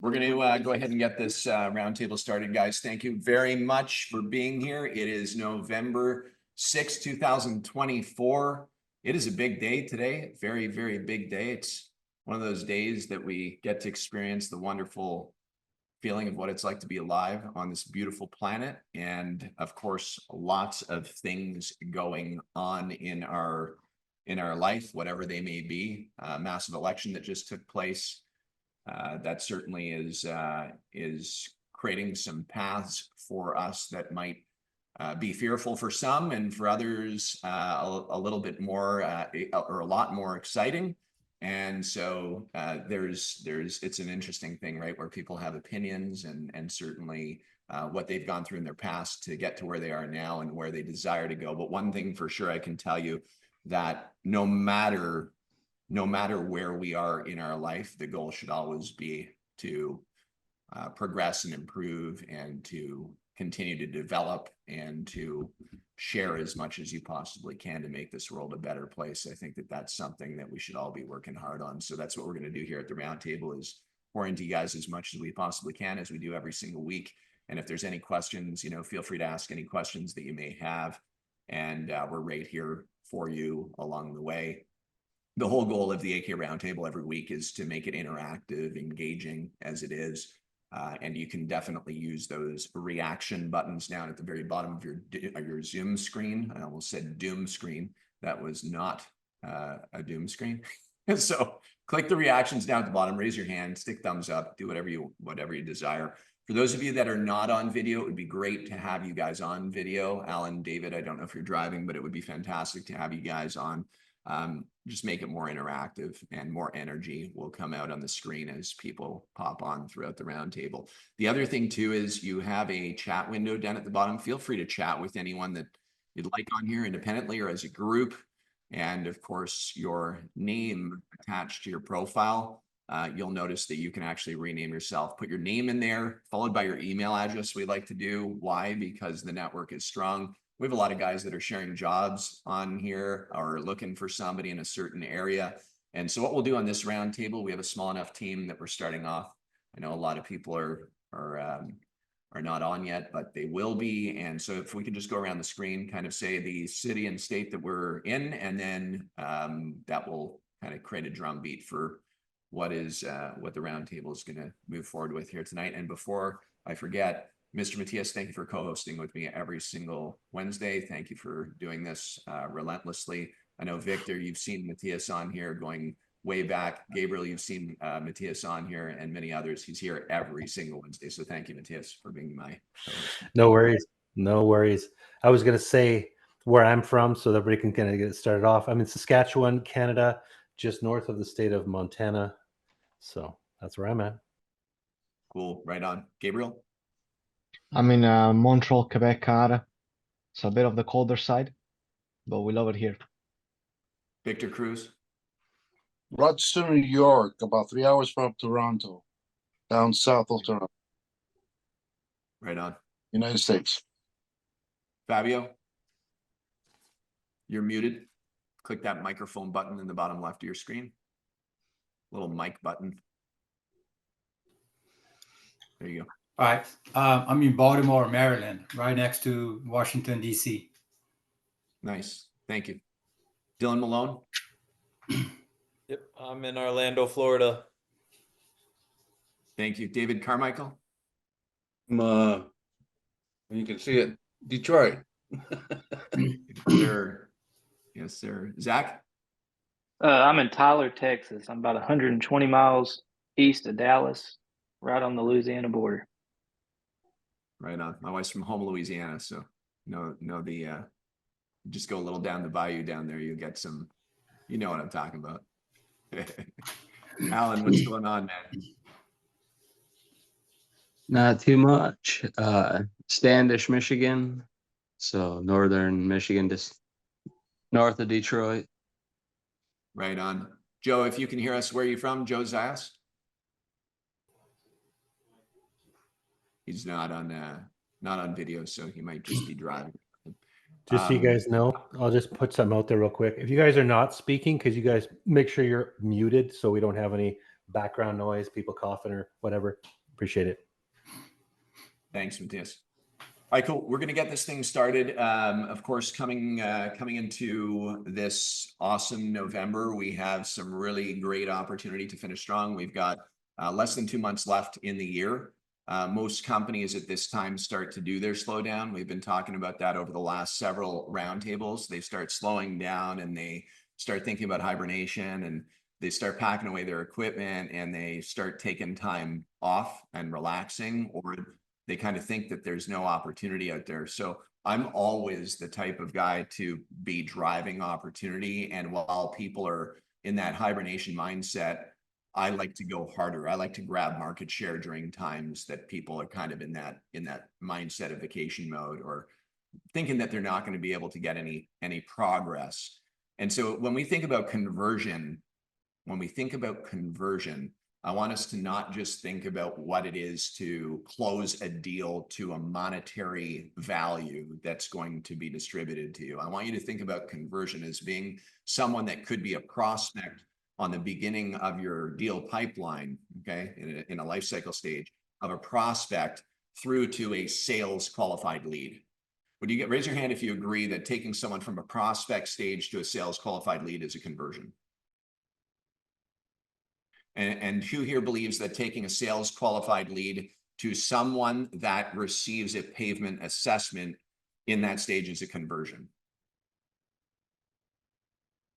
We're going to go ahead and get this roundtable started, guys. Thank you very much for being here. It is November 6, 2024. It is a big day today. Very, very big day. It's one of those days that we get to experience the wonderful feeling of what it's like to be alive on this beautiful planet. And of course, lots of things going on in our life, whatever they may be. Massive election that just took place. That certainly is creating some paths for us that might be fearful for some, and for others a little bit more or a lot more exciting. And so it's an interesting thing, right, where people have opinions and certainly what they've gone through in their past to get to where they are now and where they desire to go. But one thing for sure I can tell you, that no matter where we are in our life, the goal should always be to progress and improve and to continue to develop and to share as much as you possibly can to make this world a better place. I think that that's something that we should all be working hard on. So that's what we're going to do here at the roundtable, is pour into you guys as much as we possibly can, as we do every single week. And if there's any questions, feel free to ask any questions that you may have. And we're right here for you along the way. The whole goal of the AK Roundtable every week is to make it interactive, engaging as it is. And you can definitely use those reaction buttons down at the very bottom of your Zoom screen. I almost said Doom screen. That was not a Doom screen. So click the reactions down at the bottom, raise your hand, stick thumbs up, do whatever you desire. For those of you that are not on video, it would be great to have you guys on video. Alan, David, I don't know if you're driving, but it would be fantastic to have you guys on. Just make it more interactive, and more energy will come out on the screen as people pop on throughout the roundtable. The other thing too is you have a chat window down at the bottom. Feel free to chat with anyone that you'd like on here independently or as a group. And of course, your name attached to your profile, you'll notice that you can actually rename yourself. Put your name in there, followed by your email address. We like to do. Why? Because the network is strong. We have a lot of guys that are sharing jobs on here or looking for somebody in a certain area. And so what we'll do on this roundtable, we have a small enough team that we're starting off. I know a lot of people are not on yet, but they will be. And so if we can just go around the screen, kind of say the city and state that we're in, and then that will kind of create a drumbeat for what the roundtable is going to move forward with here tonight. And before I forget, Mr. Matthias, thank you for co-hosting with me every single Wednesday. Thank you for doing this relentlessly. I know, Victor, you've seen Matthias on here going way back. Gabriel, you've seen Matthias on here, and many others. He's here every single Wednesday. So thank you, Matthias, for being my co-host. No worries. No worries. I was going to say where I'm from so that everybody can kind of get it started off. I'm in Saskatchewan, Canada, just north of the state of Montana. So that's where I'm at. Cool. Right on. Gabriel? I'm in Montreal, Quebec, Canada. It's a bit of the colder side, but we love it here. Victor Cruz? Rochester, New York, about 3 hours from Toronto, down south of Toronto. Right on. United States. Fabio? You're muted. Click that microphone button in the bottom left of your screen. Little mic button. There you go. All right. I'm in Baltimore, Maryland, right next to Washington, D.C. Nice. Thank you. Dylan Malone? Yep. I'm in Orlando, Florida. Thank you. David Carmichael? You can see it, Detroit. Yes, sir. Zach? I'm in Tyler, Texas. I'm about 120 miles east of Dallas, right on the Louisiana border. Right on. My wife's from home, Louisiana, so just go a little down the bayou down there. You get some, you know what I'm talking about. Alan, what's going on, man? Not too much. Standish, Michigan. So northern Michigan, just north of Detroit. Right on. Joe, if you can hear us, where are you from? Joe Zayas? He's not on video, so he might just be driving. Just so you guys know, I'll just put something out there real quick. If you guys are not speaking, because you guys make sure you're muted so we don't have any background noise, people coughing or whatever. Appreciate it. Thanks, Matthias. All right, cool. We're going to get this thing started. Of course, coming into this awesome November, we have some really great opportunity to finish strong. We've got less than 2 months left in the year. Most companies at this time start to do their slowdown. We've been talking about that over the last several roundtables. They start slowing down and they start thinking about hibernation, and they start packing away their equipment, and they start taking time off and relaxing, or they kind of think that there's no opportunity out there. So I'm always the type of guy to be driving opportunity. And while people are in that hibernation mindset, I like to go harder. I like to grab market share during times that people are kind of in that mindset of vacation mode, or thinking that they're not going to be able to get any progress. And so when we think about conversion, I want us to not just think about what it is to close a deal to a monetary value that's going to be distributed to you. I want you to think about conversion as being someone that could be a prospect on the beginning of your deal pipeline, okay, in a life cycle stage of a prospect through to a sales qualified lead. Would you raise your hand if you agree that taking someone from a prospect stage to a sales qualified lead is a conversion? And who here believes that taking a sales qualified lead to someone that receives a pavement assessment in that stage is a conversion?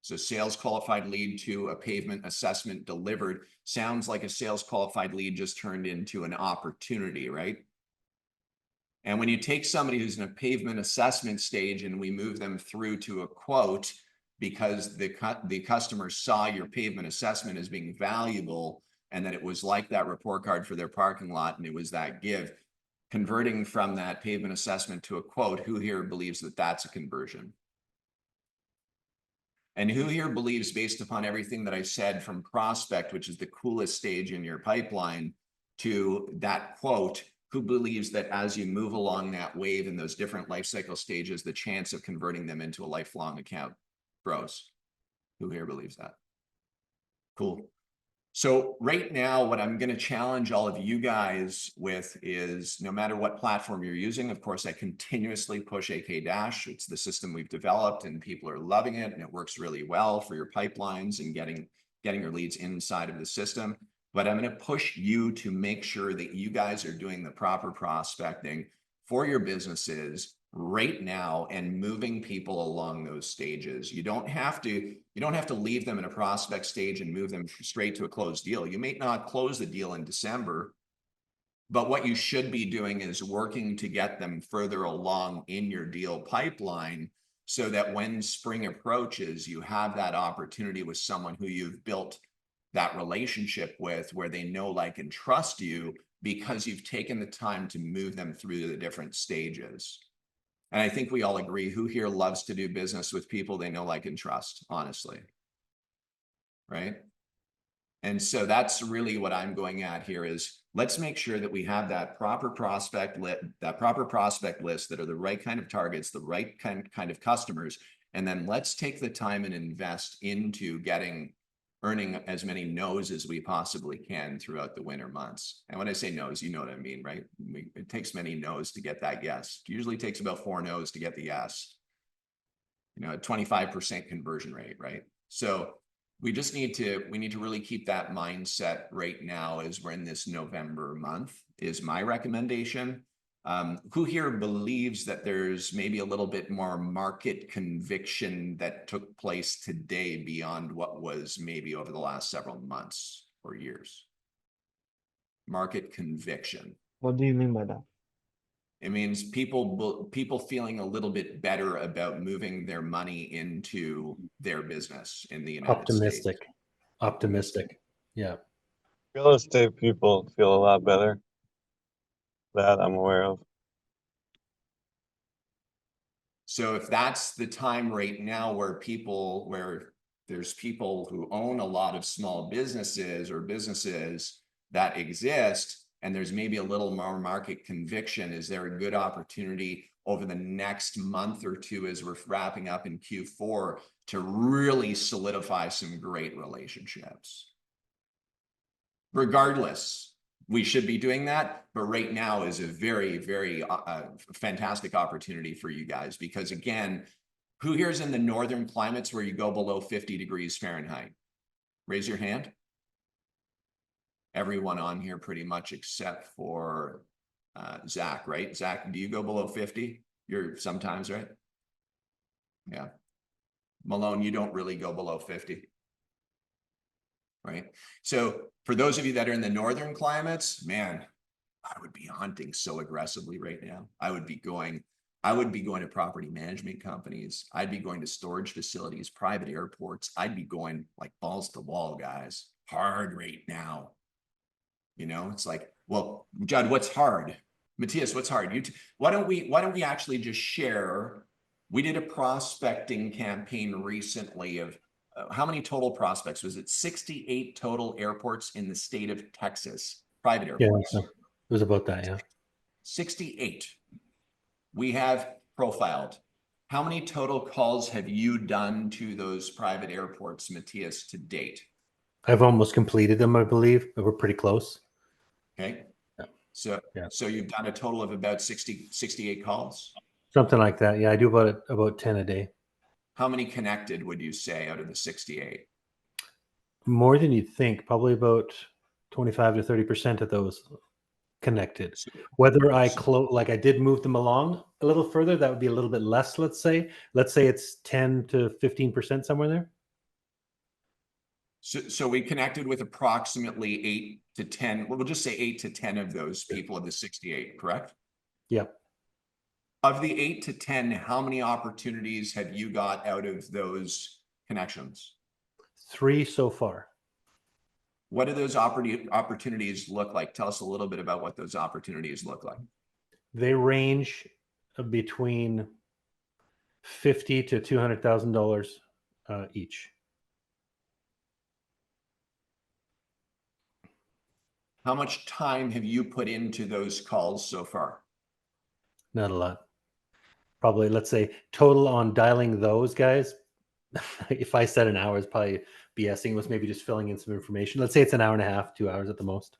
So sales qualified lead to a pavement assessment delivered sounds like a sales qualified lead just turned into an opportunity, right? And when you take somebody who's in a pavement assessment stage and we move them through to a quote, because the customer saw your pavement assessment as being valuable, and that it was like that report card for their parking lot, and it was that give, converting from that pavement assessment to a quote, who here believes that that's a conversion? And who here believes, based upon everything that I said, from prospect, which is the coolest stage in your pipeline, to that quote, who believes that as you move along that wave in those different life cycle stages, the chance of converting them into a lifelong account grows? Who here believes that? Cool. So right now, what I'm going to challenge all of you guys with is, no matter what platform you're using, of course, I continuously push AK Dash. It's the system we've developed and people are loving it, and it works really well for your pipelines and getting your leads inside of the system. But I'm going to push you to make sure that you guys are doing the proper prospecting for your businesses right now and moving people along those stages. You don't have to leave them in a prospect stage and move them straight to a closed deal. You may not close the deal in December, but what you should be doing is working to get them further along in your deal pipeline, so that when spring approaches, you have that opportunity with someone who you've built that relationship with, where they know, like, and trust you because you've taken the time to move them through the different stages. And I think we all agree, who here loves to do business with people they know, like, and trust, honestly, right? And so that's really what I'm going at here is, let's make sure that we have that proper prospect list, that are the right kind of targets, the right kind of customers. And then let's take the time and invest into earning as many no's as we possibly can throughout the winter months. And when I say no's, you know what I mean, right? It takes many no's to get that yes. It usually takes about 4 no's to get the yes. You know, a 25% conversion rate, right? So we need to really keep that mindset right now as we're in this November month, is my recommendation. Who here believes that there's maybe a little bit more market conviction that took place today beyond what was maybe over the last several months or years? Market conviction. What do you mean by that? It means people feeling a little bit better about moving their money into their business in the United States. Optimistic. Yeah. Real estate people feel a lot better. That I'm aware of. So if that's the time right now where there's people who own a lot of small businesses or businesses that exist, and there's maybe a little more market conviction, is there a good opportunity over the next month or two, as we're wrapping up in Q4, to really solidify some great relationships? regardless, we should be doing that. But right now is a very, very fantastic opportunity for you guys, because again, who here is in the northern climates where you go below 50 degrees Fahrenheit? Raise your hand. Everyone on here pretty much except for Zach, right? Zach, do you go below 50? You're sometimes, right? Yeah. Malone, you don't really go below 50. Right? So for those of you that are in the northern climates, man, I would be hunting so aggressively right now. I would be going to property management companies. I'd be going to storage facilities, private airports. I'd be going like balls to the wall, guys. Hard right now. You know, it's like, well, Judd, what's hard? Matthias, what's hard? Why don't we actually just share? We did a prospecting campaign recently of how many total prospects? Was it 68 total airports in the state of Texas? Private airports. Yeah, it was about that, yeah. 68. We have profiled. How many total calls have you done to those private airports, Matthias, to date? I've almost completed them, I believe, but we're pretty close. Okay. Yeah. So you've done a total of about 68 calls? Something like that. Yeah, I do about 10 a day. How many connected would you say out of the 68? More than you'd think, probably about 25 to 30% of those connected. Whether I I did move them along a little further, that would be a little bit less, let's say. Let's say it's 10 to 15% somewhere there. So we connected with approximately 8 to 10. We'll just say 8 to 10 of those people of the 68, correct? Yep. Of the 8 to 10, how many opportunities have you got out of those connections? 3 so far. What do those opportunities look like? Tell us a little bit about what those opportunities look like. They range between $50,000 to $200,000 each. How much time have you put into those calls so far? Not a lot. Probably, let's say, total on dialing those guys. If I said an hour, it's probably BSing. It was maybe just filling in some information. Let's say it's an hour and a half, 2 hours at the most.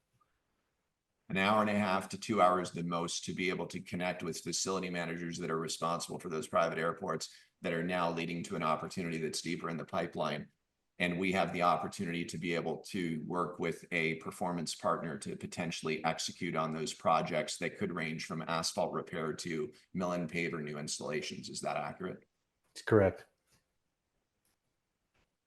An hour and a half to 2 hours the most to be able to connect with facility managers that are responsible for those private airports that are now leading to an opportunity that's deeper in the pipeline. And we have the opportunity to be able to work with a performance partner to potentially execute on those projects that could range from asphalt repair to mill and paver new installations. Is that accurate? It's correct.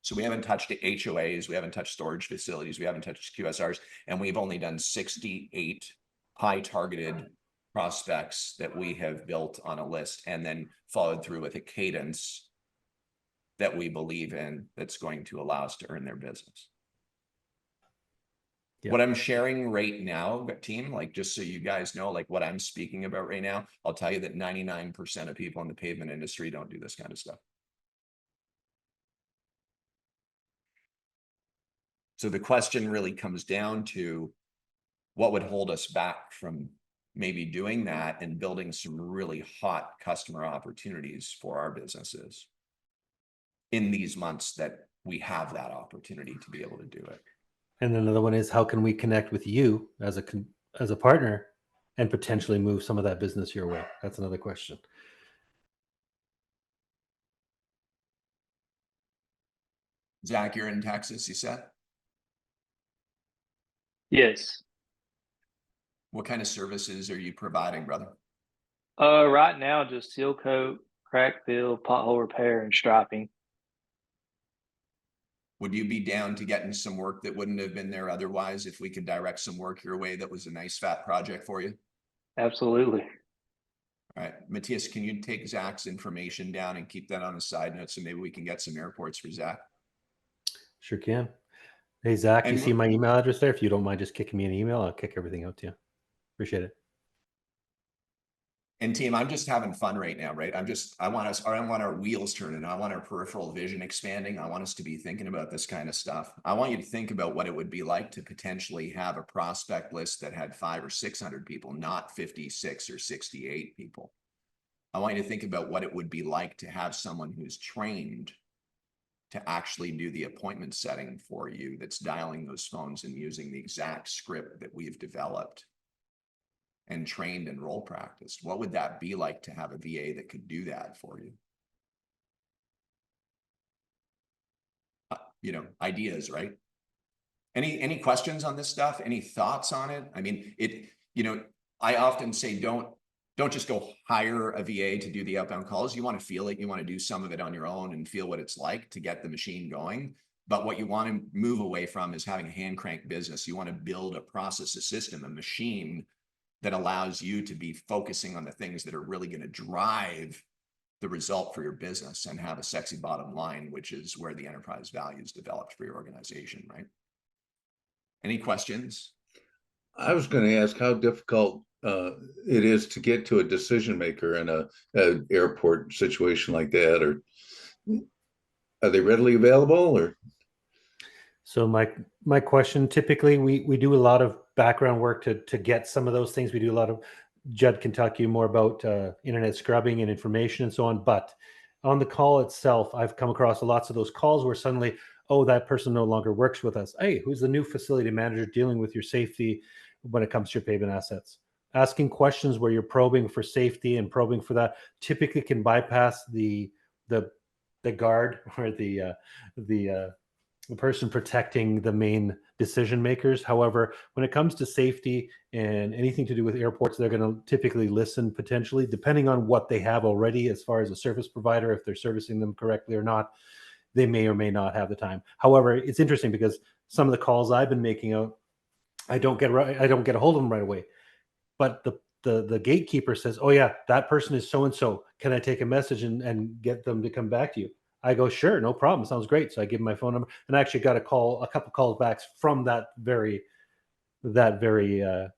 So we haven't touched the HOAs, we haven't touched storage facilities, we haven't touched QSRs, and we've only done 68 high targeted prospects that we have built on a list and then followed through with a cadence that we believe in that's going to allow us to earn their business. Yep. What I'm sharing right now, team, like just so you guys know, like what I'm speaking about right now, I'll tell you that 99% of people in the pavement industry don't do this kind of stuff. So the question really comes down to what would hold us back from maybe doing that and building some really hot customer opportunities for our businesses in these months that we have that opportunity to be able to do it. And another one is, how can we connect with you as a partner and potentially move some of that business your way? That's another question. Zach, you're in Texas, you said? Yes. What kind of services are you providing, brother? Right now, just seal coat, crack fill, pothole repair, and striping. Would you be down to getting some work that wouldn't have been there otherwise if we could direct some work your way that was a nice fat project for you? Absolutely. All right, Matthias, can you take Zach's information down and keep that on the side note so maybe we can get some airports for Zach? Sure can. Hey, Zach, And you see my email address there? If you don't mind just kicking me an email, I'll kick everything out to you. Appreciate it. And team, I'm just having fun right now, right? I want our wheels turning. I want our peripheral vision expanding. I want us to be thinking about this kind of stuff. I want you to think about what it would be like to potentially have a prospect list that had 500 or 600 people, not 56 or 68 people. I want you to think about what it would be like to have someone who's trained to actually do the appointment setting for you, that's dialing those phones and using the exact script that we've developed and trained and role practiced? What would that be like to have a VA that could do that for you? You know, ideas, right? Any questions on this stuff? Any thoughts on it? I mean, you know, I often say, don't just go hire a VA to do the outbound calls. You want to feel it. You want to do some of it on your own and feel what it's like to get the machine going. But what you want to move away from is having a hand crank business. You want to build a process, a system, a machine that allows you to be focusing on the things that are really going to drive the result for your business and have a sexy bottom line, which is where the enterprise value is developed for your organization, right? Any questions? I was going to ask how difficult it is to get to a decision maker in a airport situation like that, or are they readily available? Or So my question, typically we do a lot of background work to get some of those things. We do a lot of, Judd can talk to you more about internet scrubbing and information and so on. But on the call itself, I've come across lots of those calls where suddenly, oh, that person no longer works with us. Hey, who's the new facility manager dealing with your safety when it comes to your pavement assets? Asking questions where you're probing for safety and probing for that typically can bypass the guard or the person protecting the main decision makers. However, when it comes to safety and anything to do with airports, they're going to typically listen, potentially, depending on what they have already as far as a service provider, if they're servicing them correctly or not. They may or may not have the time. However, it's interesting because some of the calls I've been making out, I don't get a hold of them right away. But the gatekeeper says, oh yeah, that person is so-and-so. Can I take a message and get them to come back to you? I go, sure, no problem. Sounds great. So I give them my phone number, and I actually got a couple calls back from that very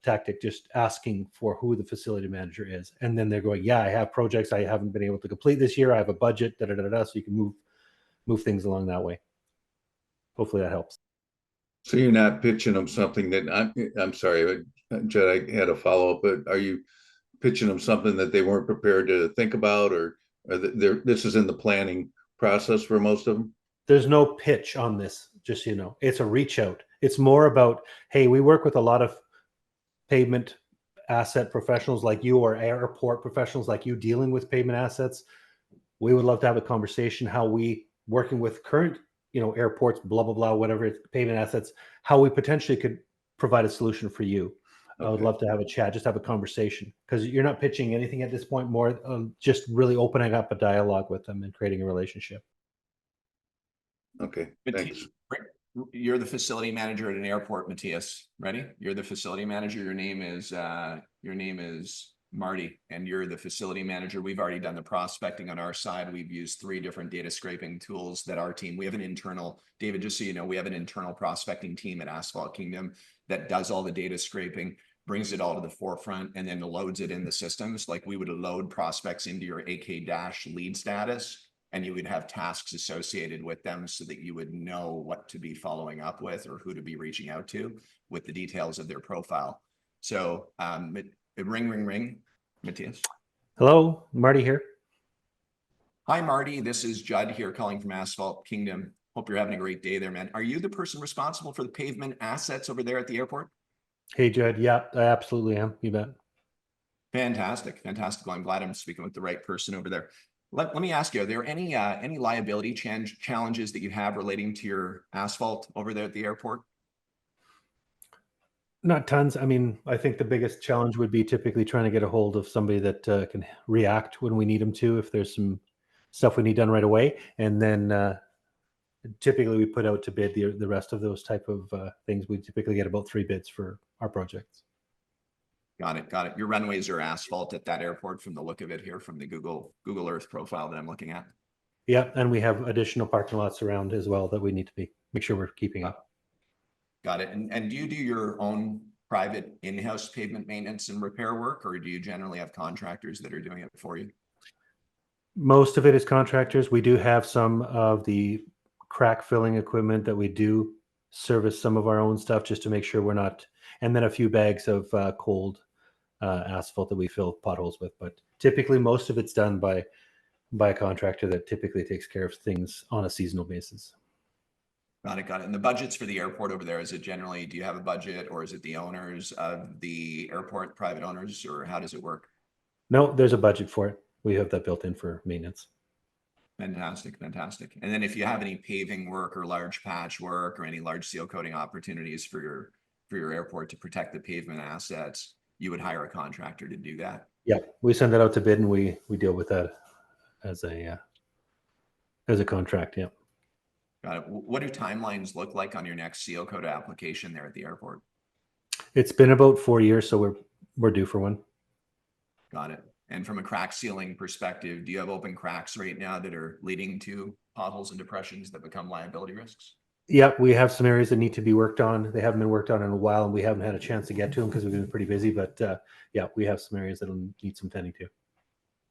tactic, just asking for who the facility manager is. And then they're going, yeah, I have projects I haven't been able to complete this year. I have a budget, so you can move things along that way. Hopefully that helps. so you're not pitching them something that I'm sorry, Judd, I had a follow-up, but are you pitching them something that they weren't prepared to think about, or this is in the planning process for most of them? There's no pitch on this, just so you know. It's a reach out. It's more about, hey, we work with a lot of pavement asset professionals like you, or airport professionals like you dealing with pavement assets. We would love to have a conversation how we, working with current, airports, blah, blah, blah, whatever it's pavement assets, how we potentially could provide a solution for you. I would love to have a chat, just have a conversation, because you're not pitching anything at this point, more just really opening up a dialogue with them and creating a relationship. Okay, thanks. You're the facility manager at an airport, Matthias. Ready? You're the facility manager. Your name is Marty, and you're the facility manager. We've already done the prospecting on our side. We've used 3 different data scraping tools that our team, we have an internal, David, just so you know, we have an internal prospecting team at Asphalt Kingdom that does all the data scraping, brings it all to the forefront, and then loads it in the systems. Like we would load prospects into your AK- lead status, and you would have tasks associated with them so that you would know what to be following up with or who to be reaching out to with the details of their profile. So ring, Matthias. Hello, Marty here. Hi, Marty. This is Judd here calling from Asphalt Kingdom. Hope you're having a great day there, man. Are you the person responsible for the pavement assets over there at the airport? Hey, Judd. Yeah, I absolutely am. You bet. Fantastic. Well, I'm glad I'm speaking with the right person over there. Let me ask you, are there any liability challenges that you have relating to your asphalt over there at the airport? Not tons. I mean, I think the biggest challenge would be typically trying to get a hold of somebody that can react when we need them to, if there's some stuff we need done right away. And then typically we put out to bid the rest of those type of things. We typically get about 3 bids for our projects. Got it. Your runways are asphalt at that airport from the look of it here, from the Google Earth profile that I'm looking at. Yeah, and we have additional parking lots around as well that we need to make sure we're keeping up. Got it. And do you do your own private in-house pavement maintenance and repair work, or do you generally have contractors that are doing it for you? Most of it is contractors. We do have some of the crack filling equipment that we do service some of our own stuff just to make sure we're not, and then a few bags of cold asphalt that we fill potholes with. But typically most of it's done by by a contractor that typically takes care of things on a seasonal basis. Got it, got it. And the budgets for the airport over there, is it generally, do you have a budget, or is it the owners of the airport, private owners, or how does it work? No, there's a budget for it. We have that built in for maintenance. Fantastic, fantastic. And then if you have any paving work or large patch work or any large seal coating opportunities for your airport to protect the pavement assets, you would hire a contractor to do that. Yeah, we send that out to bid and we deal with that as a contract. Yeah. Got it. What do timelines look like on your next seal coat application there at the airport? It's been about 4 years, so we're due for one. Got it. And from a crack sealing perspective, do you have open cracks right now that are leading to potholes and depressions that become liability risks? Yeah, we have some areas that need to be worked on. They haven't been worked on in a while, and we haven't had a chance to get to them because we've been pretty busy. But yeah, we have some areas that will need some tending to.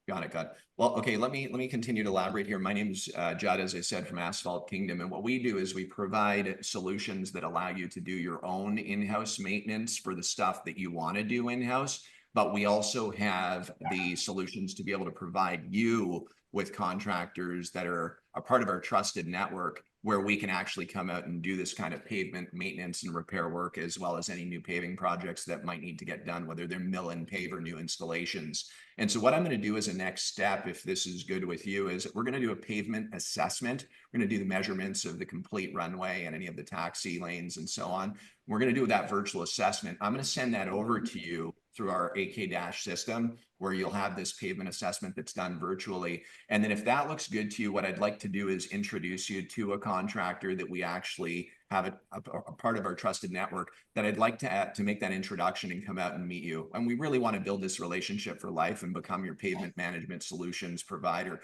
Got it. Got it. Well, okay. Let me continue to elaborate here. My name's Judd, as I said, from Asphalt Kingdom, and what we do is we provide solutions that allow you to do your own in-house maintenance for the stuff that you want to do in-house. But we also have the solutions to be able to provide you with contractors that are a part of our trusted network, where we can actually come out and do this kind of pavement maintenance and repair work, as well as any new paving projects that might need to get done, whether they're mill and pave or new installations. And so what I'm going to do as a next step, if this is good with you, is we're going to do a pavement assessment. We're going to do the measurements of the complete runway and any of the taxi lanes and so on. We're going to do that virtual assessment. I'm going to send that over to you through our AK- system, where you'll have this pavement assessment that's done virtually. And then if that looks good to you, what I'd like to do is introduce you to a contractor that we actually have a part of our trusted network, that I'd like to make that introduction and come out and meet you. And we really want to build this relationship for life and become your pavement management solutions provider.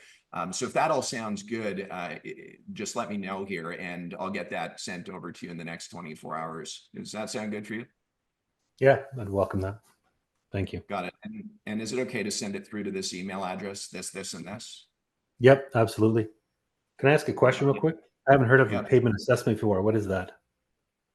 So if that all sounds good, just let me know here and I'll get that sent over to you in the next 24 hours. Does that sound good for you? Yeah, I'd welcome that. Thank you. Got it. And is it okay to send it through to this email address, this, and this? Yep, absolutely. Can I ask a question real quick? I haven't heard of a Yep. pavement assessment before. What is that?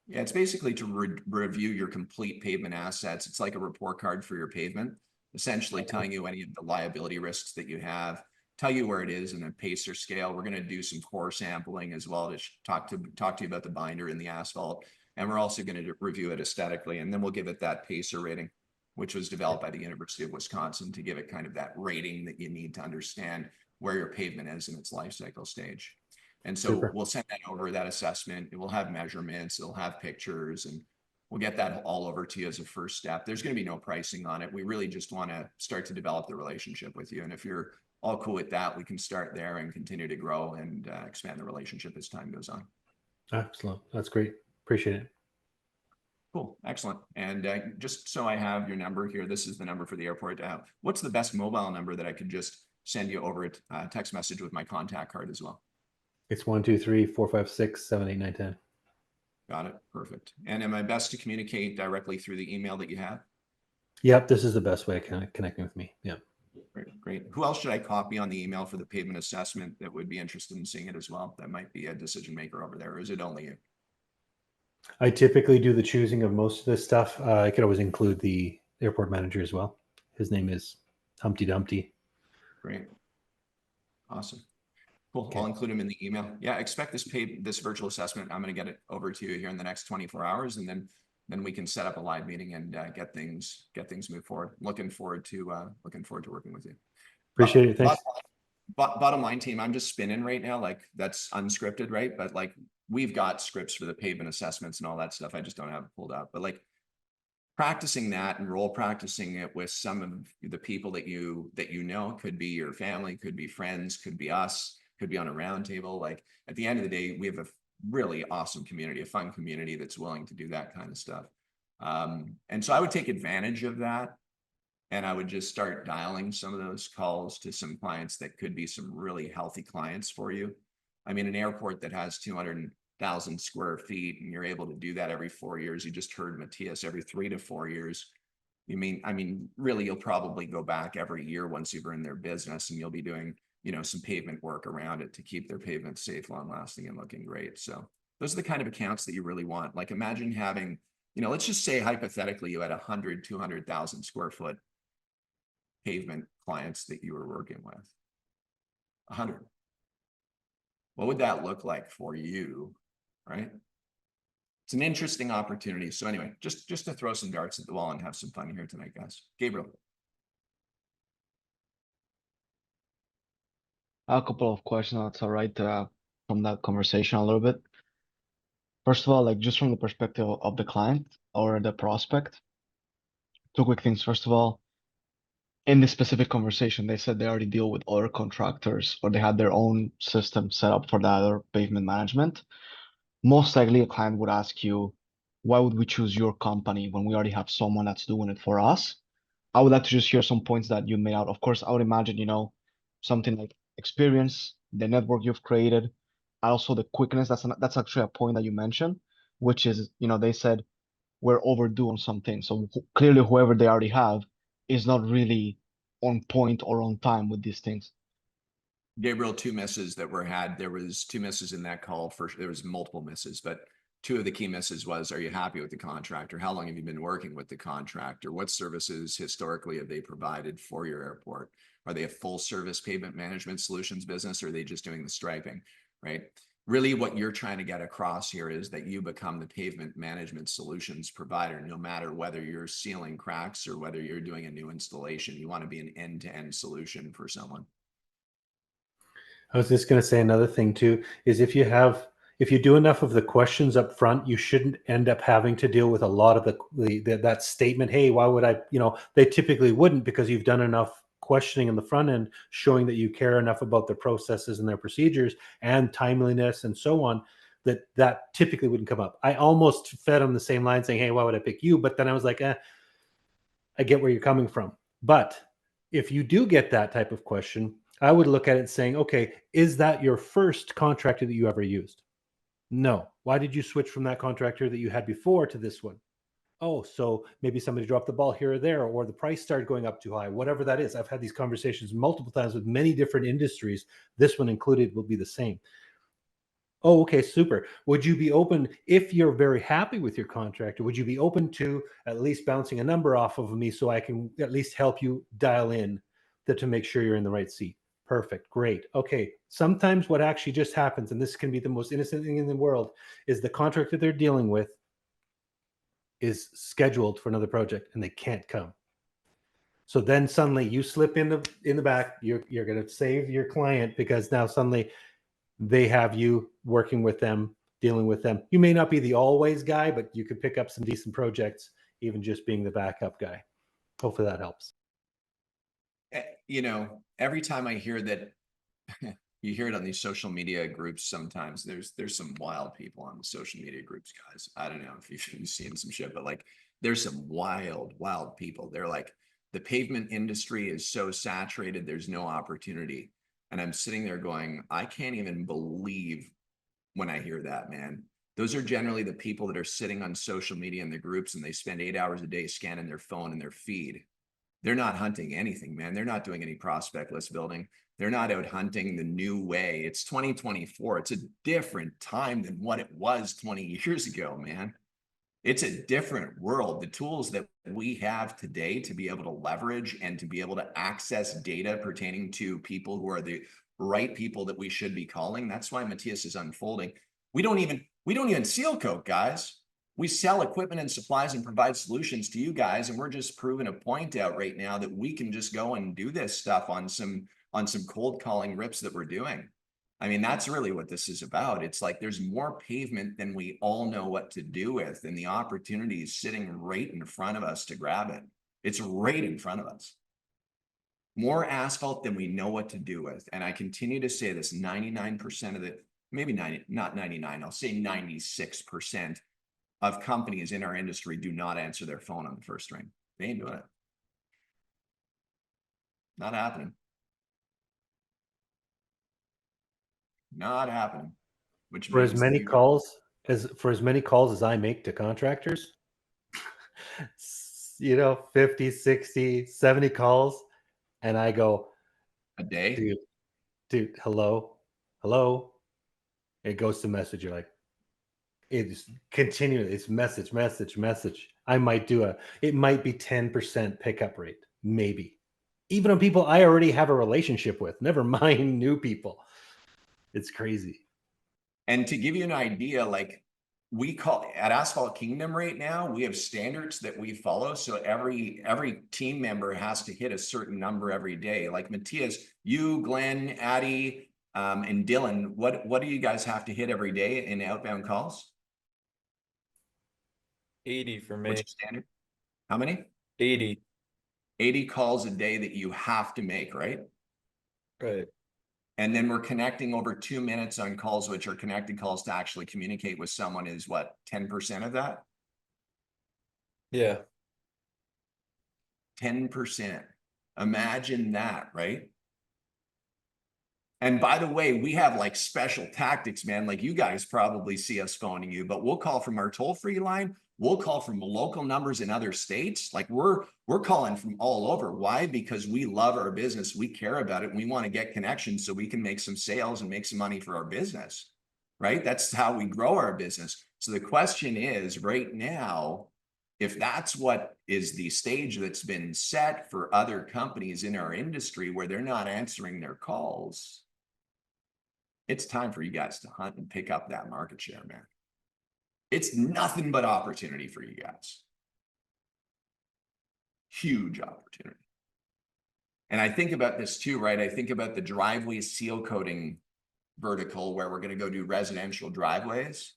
Yeah, it's basically to review your complete pavement assets. It's like a report card for your pavement, essentially telling you any of the liability risks that you have, tell you where it is in a pacer scale. We're going to do some core sampling as well to talk to you about the binder and the asphalt. And we're also going to review it aesthetically, and then we'll give it that pacer rating, which was developed by the University of Wisconsin to give it kind of that rating that you need to understand where your pavement is in its life cycle stage. And so Super. we'll send that over, that assessment. It will have measurements, it'll have pictures, and we'll get that all over to you as a first step. There's going to be no pricing on it. We really just want to start to develop the relationship with you. And if you're all cool with that, we can start there and continue to grow and expand the relationship as time goes on. Excellent. That's great. Appreciate it. Cool. Excellent. And just so I have your number here, this is the number for the airport to have. What's the best mobile number that I could just send you over a text message with my contact card as well? It's 1-2-3-4-5-6-7-8-9-10. Got it. Perfect. And am I best to communicate directly through the email that you have? Yep, this is the best way of connecting with me. Yeah. Great. Great. Who else should I copy on the email for the pavement assessment that would be interested in seeing it as well? That might be a decision maker over there, or is it only you? I typically do the choosing of most of this stuff. I could always include the airport manager as well. His name is Humpty Dumpty. Great. Awesome. Cool. Okay. I'll include him in the email. Yeah, expect this virtual assessment. I'm going to get it over to you here in the next 24 hours, and then we can set up a live meeting and get things moved forward. Looking forward to working with you. Appreciate it. Thanks. Bottom line, team, I'm just spinning right now. Like, that's unscripted, right? But like, we've got scripts for the pavement assessments and all that stuff. I just don't have it pulled out. But like, practicing that and role practicing it with some of the people that you know, could be your family, could be friends, could be us, could be on a round table. Like, at the end of the day, we have a really awesome community, a fun community that's willing to do that kind of stuff. And so I would take advantage of that. And I would just start dialing some of those calls to some clients that could be some really healthy clients for you. I mean, an airport that has 200,000 square feet and you're able to do that every 4 years. You just heard Matthias, every 3 to 4 years. I mean, really, you'll probably go back every year once you've earned their business, and you'll be doing, some pavement work around it to keep their pavement safe, long lasting, and looking great. So those are the kind of accounts that you really want. Like, imagine having, let's just say hypothetically, you had 100, 200,000 square foot pavement clients that you were working with. 100. What would that look like for you, right? It's an interesting opportunity. So anyway, just to throw some darts at the wall and have some fun here tonight, guys. Gabriel. A couple of questions, that's all right, from that conversation a little bit. First of all, like just from the perspective of the client or the prospect, two quick things. First of all, in this specific conversation, they said they already deal with other contractors or they had their own system set up for that or pavement management. Most likely a client would ask you, why would we choose your company when we already have someone that's doing it for us? I would like to just hear some points that you made out. Of course, I would imagine, something like experience, the network you've created, and also the quickness. That's actually a point that you mentioned, which is, they said we're overdue on something. So clearly whoever they already have is not really on point or on time with these things. Gabriel, two misses that were had. There was two misses in that call. First, there was multiple misses, but two of the key misses was, are you happy with the contractor? How long have you been working with the contractor? What services historically have they provided for your airport? Are they a full service pavement management solutions business, or are they just doing the striping, right? Really what you're trying to get across here is that you become the pavement management solutions provider, no matter whether you're sealing cracks or whether you're doing a new installation. You want to be an end-to-end solution for someone. I was just going to say another thing too, is if you do enough of the questions up front, you shouldn't end up having to deal with a lot of that statement, hey, why would I, they typically wouldn't, because you've done enough questioning in the front end, showing that you care enough about their processes and their procedures and timeliness and so on, that typically wouldn't come up. I almost fed on the same line saying, hey, why would I pick you? But then I was like, I get where you're coming from. But if you do get that type of question, I would look at it saying, okay, is that your first contractor that you ever used? No. Why did you switch from that contractor that you had before to this one? Oh, so maybe somebody dropped the ball here or there, or the price started going up too high, whatever that is. I've had these conversations multiple times with many different industries. This one included will be the same. Oh, okay, super. Would you be open, if you're very happy with your contractor, would you be open to at least bouncing a number off of me so I can at least help you dial in to make sure you're in the right seat? Perfect. Great. Okay. Sometimes what actually just happens, and this can be the most innocent thing in the world, is the contractor they're dealing with is scheduled for another project and they can't come. So then suddenly you slip in the back, you're going to save your client, because now suddenly they have you working with them, dealing with them. You may not be the always guy, but you could pick up some decent projects, even just being the backup guy. Hopefully that helps. Every time I hear that, you hear it on these social media groups. Sometimes there's some wild people on the social media groups, guys. I don't know if you've seen some shit, but like there's some wild people. They're like, the pavement industry is so saturated, there's no opportunity. And I'm sitting there going, I can't even believe when I hear that, man. Those are generally the people that are sitting on social media in the groups, and they spend 8 hours a day scanning their phone and their feed. They're not hunting anything, man. They're not doing any prospect list building. They're not out hunting the new way. It's 2024. It's a different time than what it was 20 years ago, man. It's a different world. The tools that we have today to be able to leverage and to be able to access data pertaining to people who are the right people that we should be calling. That's why Matthias is unfolding. We don't even seal coat, guys. We sell equipment and supplies and provide solutions to you guys. And we're just proving a point out right now that we can just go and do this stuff on some cold calling rips that we're doing. I mean, that's really what this is about. It's like there's more pavement than we all know what to do with, and the opportunity is sitting right in front of us to grab it. It's right in front of us. More asphalt than we know what to do with. And I continue to say this, 99% of the, maybe 90, not 99, I'll say 96% of companies in our industry do not answer their phone on the first ring. They ain't doing it. Not happening. Not happening. Which For means as many calls as I make to contractors, 50, 60, 70 calls, and I go, a day, dude, hello. It goes to message. You're like, it's continually, it's message. I might it might be 10% pickup rate, maybe. even on people I already have a relationship with, never mind new people. It's crazy. And to give you an idea, like we call at Asphalt Kingdom right now, we have standards that we follow. So every team member has to hit a certain number every day. Like Matthias, you, Glenn, Addie, and Dylan, what do you guys have to hit every day in outbound calls? 80 for me. What's your standard? How many? 80. 80 calls a day that you have to make, right? Right. And then we're connecting over 2 minutes on calls, which are connected calls to actually communicate with someone is what, 10% of that? Yeah. 10%. Imagine that, right? And by the way, we have like special tactics, man. Like you guys probably see us phoning you, but we'll call from our toll-free line. We'll call from local numbers in other states. Like we're calling from all over. Why? Because we love our business. We care about it. We want to get connections so we can make some sales and make some money for our business, right? That's how we grow our business. So the question is right now, if that's what is the stage that's been set for other companies in our industry where they're not answering their calls, it's time for you guys to hunt and pick up that market share, man. It's nothing but opportunity for you guys. Huge opportunity. And I think about this too, right? I think about the driveway seal coating vertical where we're going to go do residential driveways.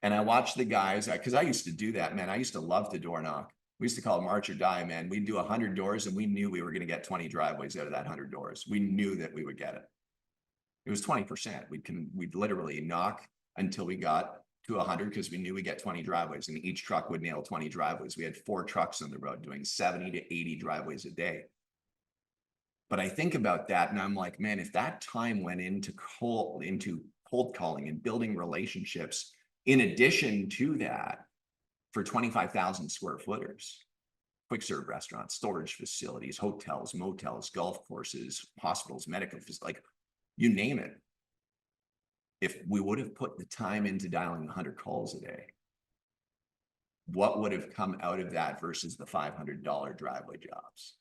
And I watch the guys, because I used to do that, man. I used to love to door knock. We used to call it March or Die, man. We'd do 100 doors and we knew we were going to get 20 driveways out of that 100 doors. We knew that we would get it. It was 20%. We'd literally knock until we got to 100 because we knew we get 20 driveways and each truck would nail 20 driveways. We had 4 trucks on the road doing 70 to 80 driveways a day. But I think about that and I'm like, man, if that time went into cold calling and building relationships, in addition to that, for 25,000 square footers, quick serve restaurants, storage facilities, hotels, motels, golf courses, hospitals, medical facilities, like you name it. If we would have put the time into dialing 100 calls a day, what would have come out of that versus the $500 driveway jobs?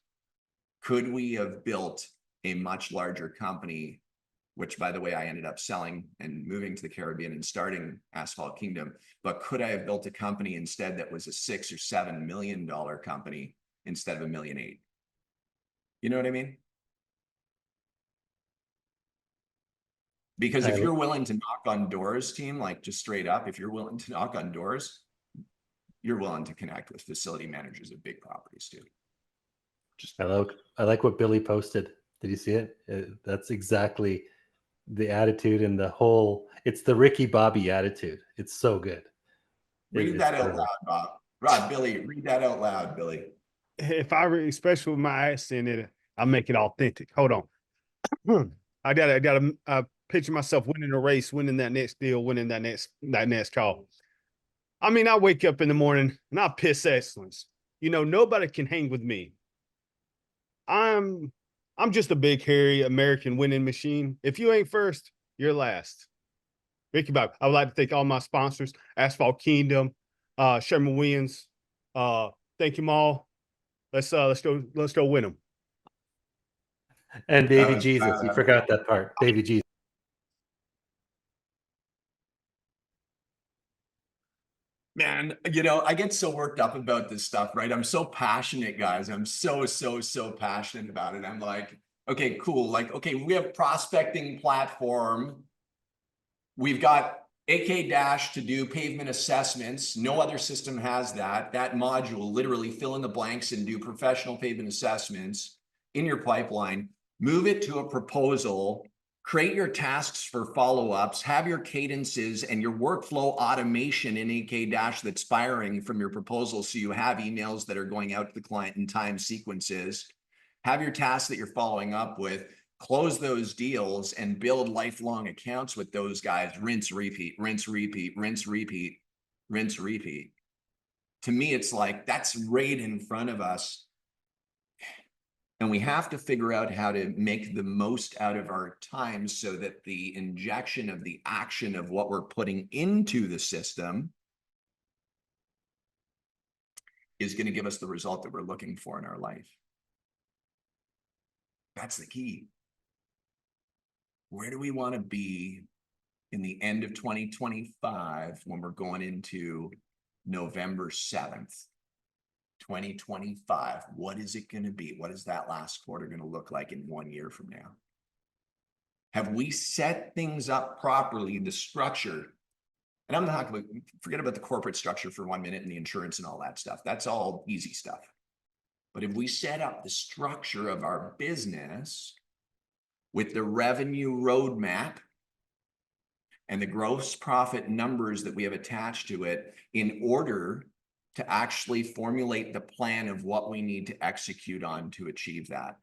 Could we have built a much larger company, which by the way, I ended up selling and moving to the Caribbean and starting Asphalt Kingdom, but could I have built a company instead that was a $6 or $7 million company instead of $1.8 million? You know what I mean? Because if you're willing to knock on doors, team, like just straight up, if you're willing to knock on doors, you're willing to connect with facility managers of big properties too. I like what Billy posted. Did you see it? That's exactly the attitude and the whole, it's the Ricky Bobby attitude. It's so good. Read that out loud, Bob. Billy, read that out loud, Billy. If I really, especially with my accent in it, I'll make it authentic. Hold on. I gotta picture myself winning a race, winning that next deal, winning that next call. I mean, I wake up in the morning and I piss excellence. You know, nobody can hang with me. I'm just a big, hairy American winning machine. If you ain't first, you're last. Ricky Bob, I would like to thank all my sponsors, Asphalt Kingdom, Sherman Williams. Thank you all. Let's go win them. And baby Jesus, you forgot that part. Baby Jesus. Man, you know, I get so worked up about this stuff, right? I'm so passionate, guys. I'm so passionate about it. I'm like, okay, cool. Like, okay, we have prospecting platform. We've got AK Dash to do pavement assessments. No other system has that. That module, literally fill in the blanks and do professional pavement assessments in your pipeline. Move it to a proposal. Create your tasks for follow-ups, have your cadences and your workflow automation in AK Dash that's firing from your proposal so you have emails that are going out to the client in time sequences. Have your tasks that you're following up with, close those deals and build lifelong accounts with those guys. Rinse, repeat, rinse, repeat, rinse, repeat, rinse, repeat. To me, it's like that's right in front of us. And we have to figure out how to make the most out of our time so that the injection of the action of what we're putting into the system is going to give us the result that we're looking for in our life. That's the key. Where do we want to be in the end of 2025 when we're going into November 7th? 2025, what is it going to be? What is that last quarter going to look like in 1 year from now? Have we set things up properly, the structure? And I'm not going to forget about the corporate structure for 1 minute and the insurance and all that stuff. That's all easy stuff. But if we set up the structure of our business with the revenue roadmap and the gross profit numbers that we have attached to it in order to actually formulate the plan of what we need to execute on to achieve that.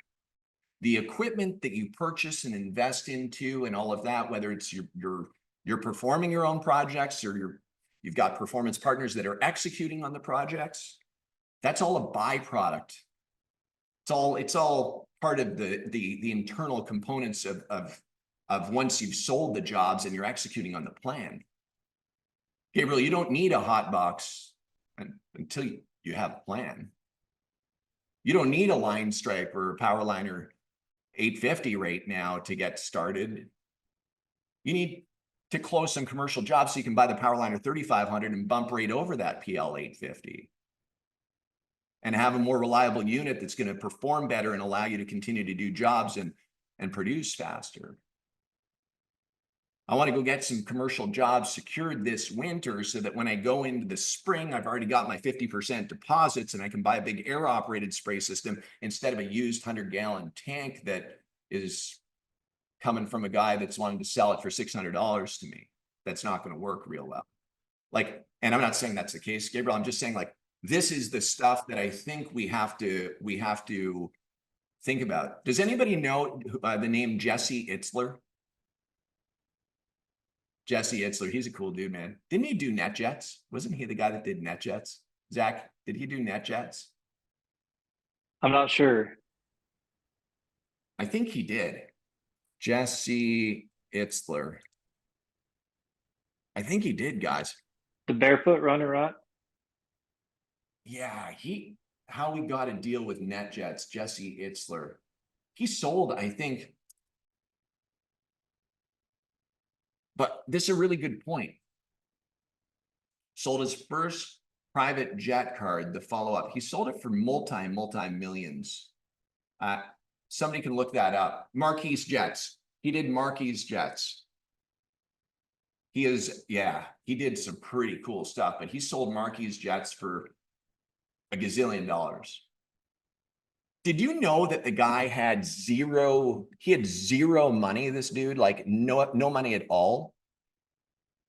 The equipment that you purchase and invest into and all of that, whether it's you're performing your own projects or you've got performance partners that are executing on the projects, that's all a byproduct. It's all part of the internal components of once you've sold the jobs and you're executing on the plan. Gabriel, you don't need a hot box until you have a plan. You don't need a line stripe or a power liner 850 right now to get started. You need to close some commercial jobs so you can buy the power liner 3500 and bump right over that PL 850 and have a more reliable unit that's going to perform better and allow you to continue to do jobs and produce faster. I want to go get some commercial jobs secured this winter so that when I go into the spring, I've already got my 50% deposits and I can buy a big air operated spray system instead of a used 100-gallon tank that is coming from a guy that's wanting to sell it for $600 to me. That's not going to work real well. Like, and I'm not saying that's the case, Gabriel. I'm just saying like, this is the stuff that I think we have to think about. Does anybody know the name Jesse Itzler? Jesse Itzler, he's a cool dude, man. Didn't he do NetJets? Wasn't he the guy that did NetJets? Zach, did he do NetJets? I'm not sure. I think he did. Jesse Itzler. I think he did, guys. The barefoot runner, right? Yeah, how we got to deal with NetJets, Jesse Itzler. He sold, I think. But this is a really good point. Sold his first private jet card, the follow-up. He sold it for multi-millions. Somebody can look that up. Marquise Jets. He did Marquise Jets. He did some pretty cool stuff, but he sold Marquise Jets for a gazillion dollars. Did you know that the guy had zero money, this dude, like no money at all?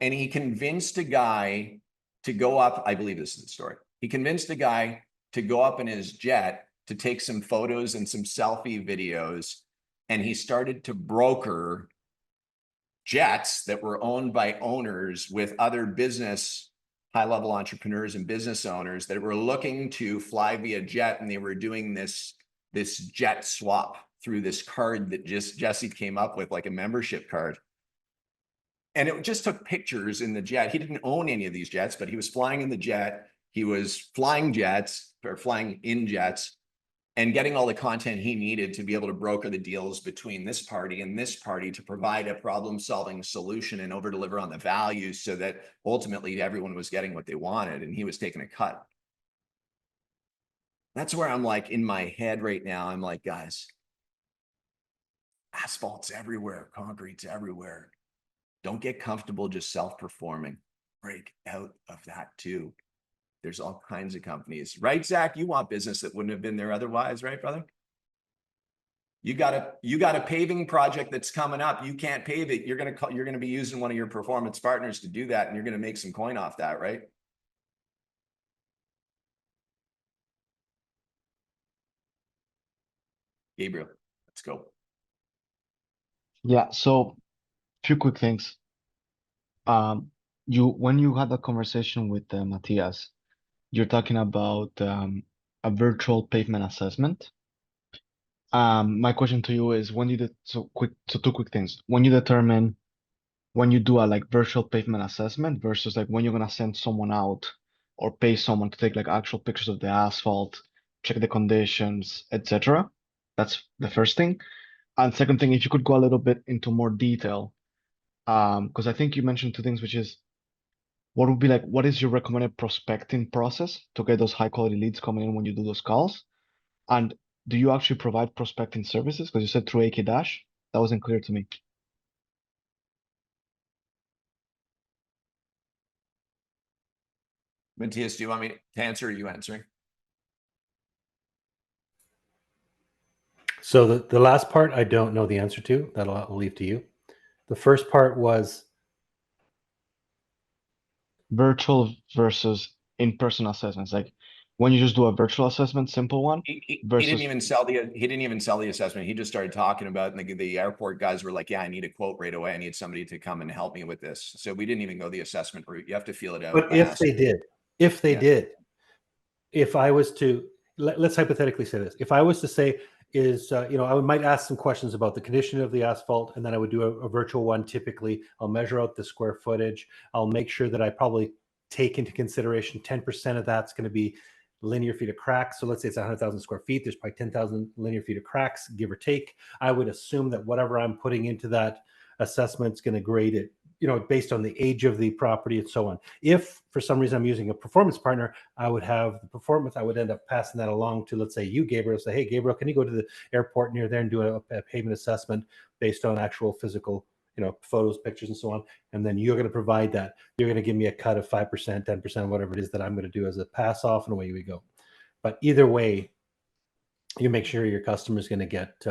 And he convinced a guy to go up, I believe this is the story. He convinced a guy to go up in his jet to take some photos and some selfie videos. And he started to broker jets that were owned by owners with other business high-level entrepreneurs and business owners that were looking to fly via jet. And they were doing this jet swap through this card that Jesse came up with, like a membership card. And it just took pictures in the jet. He didn't own any of these jets, but he was flying in the jet. He was flying jets or flying in jets and getting all the content he needed to be able to broker the deals between this party and this party to provide a problem-solving solution and over-deliver on the value so that ultimately everyone was getting what they wanted and he was taking a cut. That's where I'm like, in my head right now, I'm like, guys, asphalt's everywhere, concrete's everywhere. Don't get comfortable just self-performing. Break out of that too. There's all kinds of companies, right, Zach? You want business that wouldn't have been there otherwise, right, brother? You got a paving project that's coming up. You can't pave it. You're gonna be using one of your performance partners to do that, and you're gonna make some coin off that, right? Gabriel, let's go. Yeah, so few quick things. When you had that conversation with Matthias, you're talking about a virtual pavement assessment. My question to you is two quick things. When you do a like virtual pavement assessment versus like when you're gonna send someone out or pay someone to take like actual pictures of the asphalt, check the conditions, etc. That's the first thing. And second thing, if you could go a little bit into more detail, because I think you mentioned two things, which is what would be like, what is your recommended prospecting process to get those high quality leads coming in when you do those calls? And do you actually provide prospecting services? Because you said through AK Dash, that wasn't clear to me. Matthias, do you want me to answer or are you answering? So the last part, I don't know the answer to. That'll I'll leave to you. The first part was Virtual versus in-person assessments. Like when you just do a virtual assessment, simple one, He versus didn't even sell the assessment. He just started talking about, and the airport guys were like, yeah, I need a quote right away. I need somebody to come and help me with this. So we didn't even go the assessment route. You have to feel it out. but by if they asking. did, if they Yeah. did, if I was to let's hypothetically say this, if I was to say is I might ask some questions about the condition of the asphalt, and then I would do a virtual one. Typically, I'll measure out the square footage. I'll make sure that I probably take into consideration 10% of that's going to be linear feet of cracks. So let's say it's 100,000 square feet. There's probably 10,000 linear feet of cracks, give or take. I would assume that whatever I'm putting into that assessment is going to grade it, based on the age of the property and so on. If for some reason I'm using a performance partner, I would have the performance. I would end up passing that along to, let's say, you, Gabriel. Say, hey, Gabriel, can you go to the airport near there and do a pavement assessment based on actual physical, photos, pictures, and so on. And then you're going to provide that. You're going to give me a cut of 5%, 10%, whatever it is that I'm going to do as a pass off, and away we go. But either way, you make sure your customer is going to get.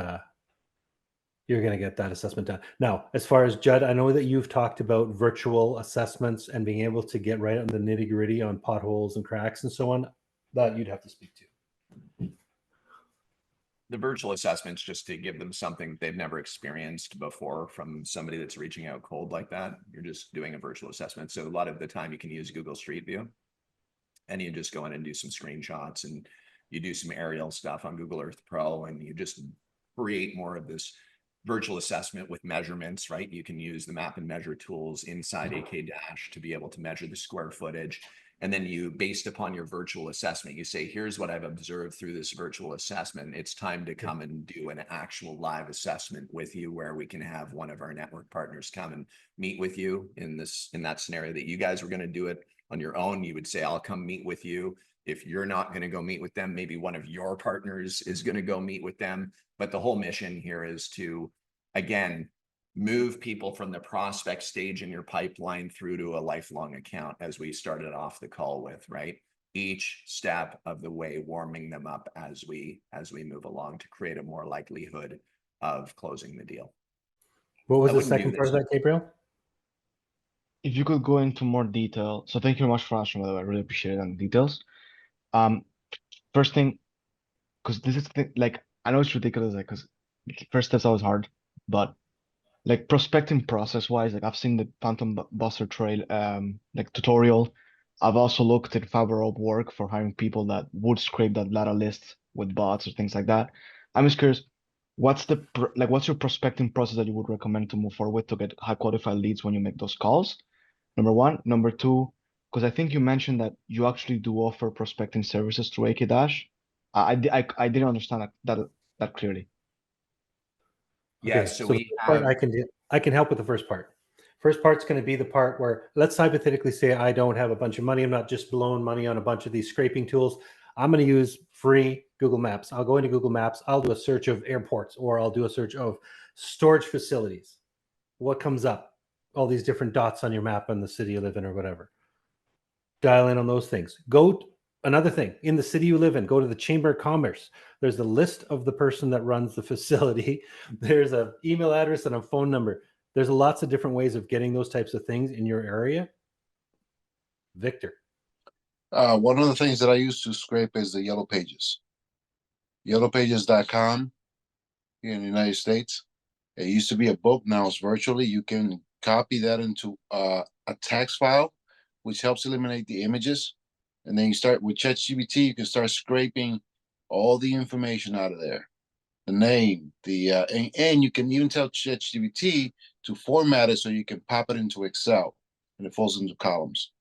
You're going to get that assessment done. Now, as far as Judd, I know that you've talked about virtual assessments and being able to get right on the nitty gritty on potholes and cracks and so on. That you'd have to speak to. The virtual assessments, just to give them something they've never experienced before from somebody that's reaching out cold like that. You're just doing a virtual assessment. So a lot of the time you can use Google Street View and you just go in and do some screenshots, and you do some aerial stuff on Google Earth Pro, and you just create more of this virtual assessment with measurements, right? You can use the map and measure tools inside AK Dash to be able to measure the square footage. And then you, based upon your virtual assessment, you say, here's what I've observed through this virtual assessment. It's time to come and do an actual live assessment with you, where we can have one of our network partners come and meet with you in that scenario that you guys were going to do it on your own. You would say, I'll come meet with you. If you're not going to go meet with them, maybe one of your partners is going to go meet with them. But the whole mission here is to, again, move people from the prospect stage in your pipeline through to a lifelong account, as we started off the call with, right? Each step of the way, warming them up as we move along to create a more likelihood of closing the deal. What was I the wouldn't do second part of this. that, Gabriel? if you could go into more detail. So thank you very much for answering, by the way. I really appreciate it and the details. First thing, because this is like, I know it's ridiculous, like, because first steps always hard, but like prospecting process wise, like I've seen the Phantom Buster Trail like tutorial. I've also looked at Favorable work for hiring people that would scrape that data list with bots or things like that. I'm just curious, what's your prospecting process that you would recommend to move forward with to get high qualified leads when you make those calls? Number one. Number two, because I think you mentioned that you actually do offer prospecting services through AK Dash. I didn't understand that clearly. Yeah, Okay, so the we first part have, I can help with the first part. First part's going to be the part where, let's hypothetically say I don't have a bunch of money. I'm not just blowing money on a bunch of these scraping tools. I'm going to use free Google Maps. I'll go into Google Maps. I'll do a search of airports, or I'll do a search of storage facilities. What comes up? All these different dots on your map in the city you live in or whatever. Dial in on those things. Another thing, in the city you live in, go to the Chamber of Commerce. There's a list of the person that runs the facility. There's an email address and a phone number. There's lots of different ways of getting those types of things in your area. Victor. One of the things that I use to scrape is the Yellow Pages. Yellowpages.com here in the United States. It used to be a book, now it's virtually. You can copy that into a text file, which helps eliminate the images. And then you start with ChatGPT, you can start scraping all the information out of there. The name, and you can even tell ChatGPT to format it so you can pop it into Excel and it falls into columns.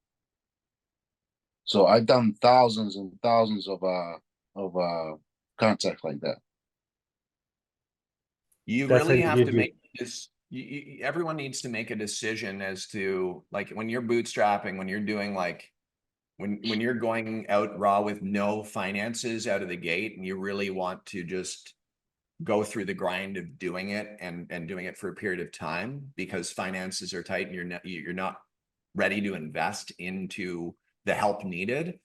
So I've done thousands and thousands of contacts like that. You That's how really you have to do- make this, everyone needs to make a decision as to, like, when you're bootstrapping, when you're doing like, when you're going out raw with no finances out of the gate, and you really want to just go through the grind of doing it and doing it for a period of time because finances are tight and you're not ready to invest into the help needed,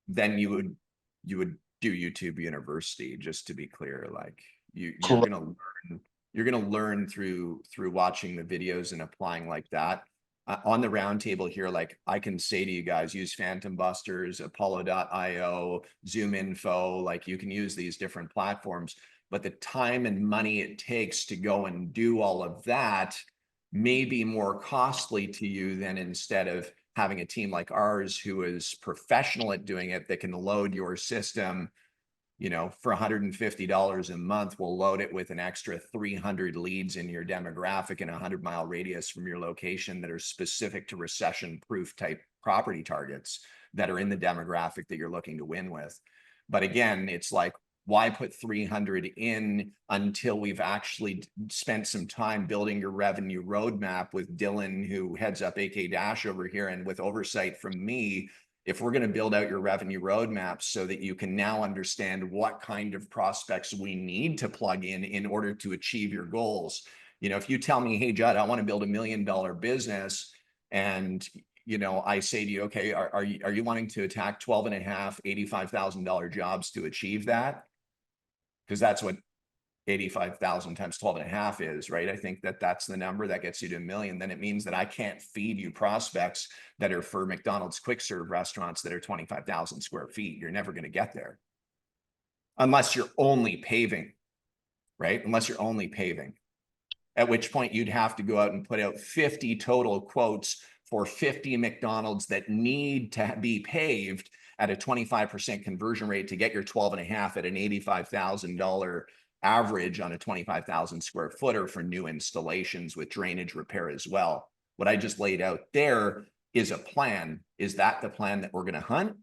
then you would do YouTube University, just to be clear. Like you're gonna learn through watching the videos and applying like that. On the roundtable here, like I can say to you guys, use Phantom Busters, Apollo.io, Zoom Info, like you can use these different platforms, but the time and money it takes to go and do all of that may be more costly to you than instead of having a team like ours who is professional at doing it, that can load your system, you know, for $150 a month. We'll load it with an extra 300 leads in your demographic in a 100-mile radius from your location that are specific to recession-proof type property targets that are in the demographic that you're looking to win with. But again, it's like, why put 300 in until we've actually spent some time building your revenue roadmap with Dylan, who heads up AK Dash over here, and with oversight from me? If we're going to build out your revenue roadmap so that you can now understand what kind of prospects we need to plug in order to achieve your goals. You know, if you tell me, hey, Judd, I want to build $1 million business, and you know, I say to you, okay, are you wanting to attack 12 and a half, $85,000 jobs to achieve that? Because that's what 85,000 times 12 and a half is, right? I think that's the number that gets you to $1 million. Then it means that I can't feed you prospects that are for McDonald's quick serve restaurants that are 25,000 square feet. You're never going to get there unless you're only paving, right? Unless you're only paving, at which point you'd have to go out and put out 50 total quotes for 50 McDonald's that need to be paved at a 25% conversion rate to get your 12 and a half at an $85,000 average on a 25,000 square footer for new installations with drainage repair as well. What I just laid out there is a plan. Is that the plan that we're going to hunt?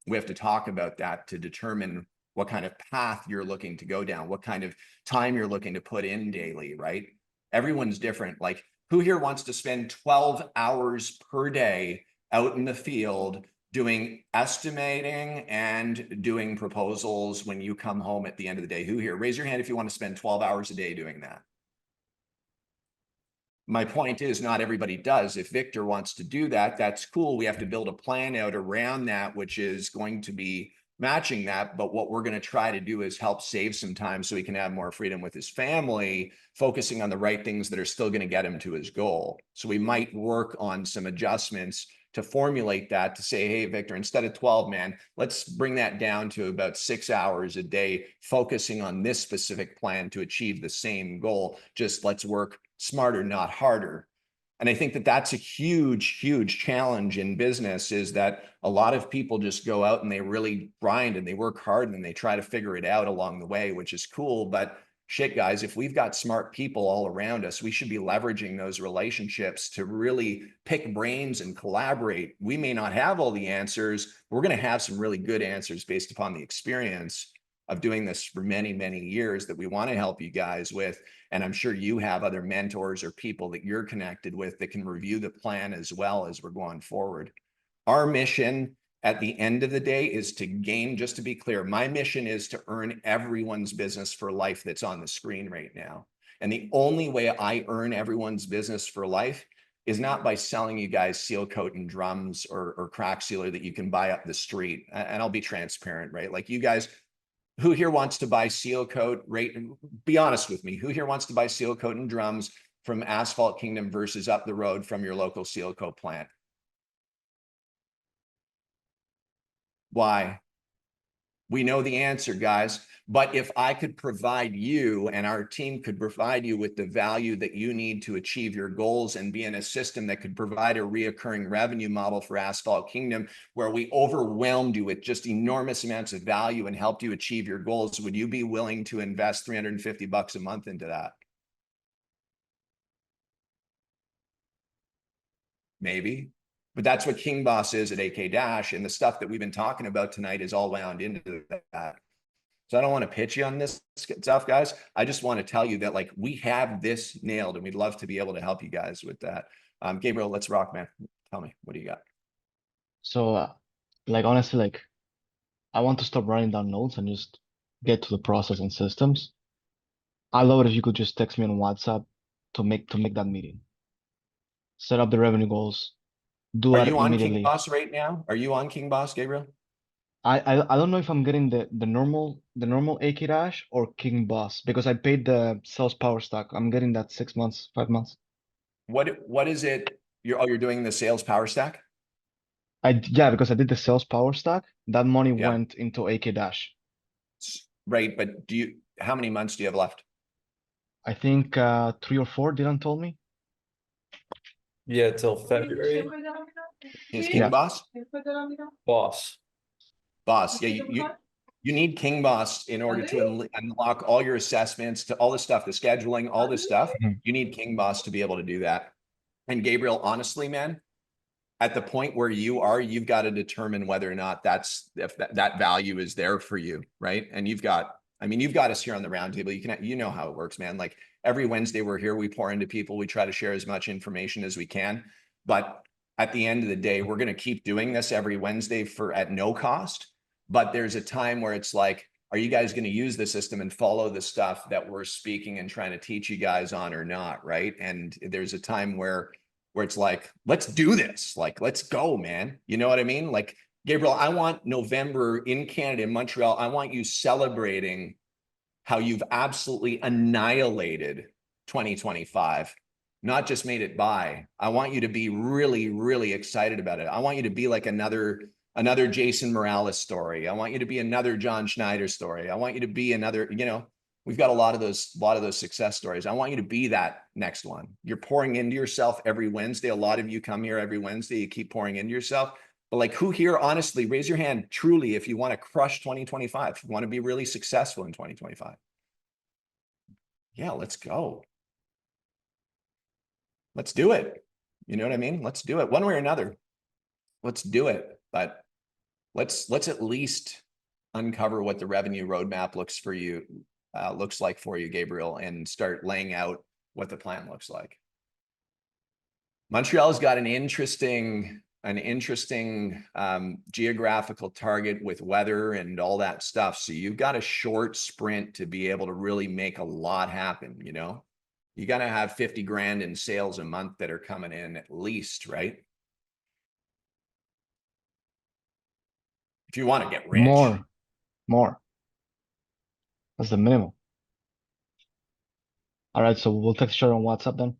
We have to talk about that to determine what kind of path you're looking to go down, what kind of time you're looking to put in daily, right? Everyone's different. Like, who here wants to spend 12 hours per day out in the field doing estimating and doing proposals when you come home at the end of the day? Who here? Raise your hand if you want to spend 12 hours a day doing that. My point is, not everybody does. If Victor wants to do that, that's cool. We have to build a plan out around that, which is going to be matching that. But what we're going to try to do is help save some time so he can have more freedom with his family, focusing on the right things that are still going to get him to his goal. So we might work on some adjustments to formulate that, to say, hey, Victor, instead of 12, man, let's bring that down to about 6 hours a day, focusing on this specific plan to achieve the same goal. Just let's work smarter, not harder. And I think that that's a huge, huge challenge in business, is that a lot of people just go out and they really grind and they work hard and they try to figure it out along the way, which is cool. But shit, guys, if we've got smart people all around us, we should be leveraging those relationships to really pick brains and collaborate. We may not have all the answers. We're going to have some really good answers based upon the experience of doing this for many, many years that we want to help you guys with. And I'm sure you have other mentors or people that you're connected with that can review the plan as well as we're going forward. Our mission at the end of the day is to gain, just to be clear, my mission is to earn everyone's business for life that's on the screen right now. And the only way I earn everyone's business for life is not by selling you guys seal coat and drums or crack sealer that you can buy up the street. And I'll be transparent, right? Like, you guys, who here wants to buy seal coat? Right? Be honest with me. Who here wants to buy seal coat and drums from Asphalt Kingdom versus up the road from your local seal coat plant? Why? We know the answer, guys. But if I could provide you, and our team could provide you with the value that you need to achieve your goals, and be in a system that could provide a reoccurring revenue model for Asphalt Kingdom, where we overwhelmed you with just enormous amounts of value and helped you achieve your goals, would you be willing to invest $350 a month into that? Maybe. But that's what King Boss is at AK Dash, and the stuff that we've been talking about tonight is all wound into that. So I don't want to pitch you on this stuff, guys. I just want to tell you that like we have this nailed and we'd love to be able to help you guys with that. Gabriel, let's rock, man. Tell me, what do you got? So, like honestly, like I want to stop writing down notes and just get to the process and systems. I love it if you could just text me on WhatsApp to make that meeting. Set up the revenue goals. Do Are it you on King immediately. Boss right now? Are you on King Boss, Gabriel? I don't know if I'm getting the normal AK Dash or King Boss because I paid the sales power stack. I'm getting that 6 months, 5 months. What is it? You're doing the sales power stack? Yeah, because I did the sales power stack. That money Yeah. went into AK Dash. Right, but how many months do you have left? I think 3 or 4, Dylan told me. Yeah, till February. Is King Yeah. Boss? Boss. Boss, yeah, you need King Boss in order to unlock all your assessments, to all the stuff, the scheduling, all this stuff. Mhm. You need King Boss to be able to do that. And Gabriel, honestly, man, at the point where you are, you've got to determine whether or not if that value is there for you, right? And you've got us here on the roundtable. You know how it works, man. Like every Wednesday we're here, we pour into people, we try to share as much information as we can. But at the end of the day, we're going to keep doing this every Wednesday at no cost. But there's a time where it's like, are you guys going to use the system and follow the stuff that we're speaking and trying to teach you guys on or not, right? And there's a time where it's like, let's do this. Like, let's go, man. You know what I mean? Like, Gabriel, I want November in Canada, in Montreal, I want you celebrating how you've absolutely annihilated 2025, not just made it by. I want you to be really, really excited about it. I want you to be like another Jason Morales story. I want you to be another John Schneider story. I want you to be another, we've got a lot of those success stories. I want you to be that next one. You're pouring into yourself every Wednesday. A lot of you come here every Wednesday. You keep pouring into yourself. But like, who here, honestly, raise your hand truly if you want to crush 2025, if you want to be really successful in 2025. Yeah, let's go. Let's do it. You know what I mean? Let's do it one way or another. Let's do it. But let's at least uncover what the revenue roadmap looks like for you, Gabriel, and start laying out what the plan looks like. Montreal's got an interesting geographical target with weather and all that stuff. So you've got a short sprint to be able to really make a lot happen. You got to have 50 grand in sales a month that are coming in at least, right? If you want to get rich. More. That's the minimum. All right, so we'll text each other on WhatsApp then.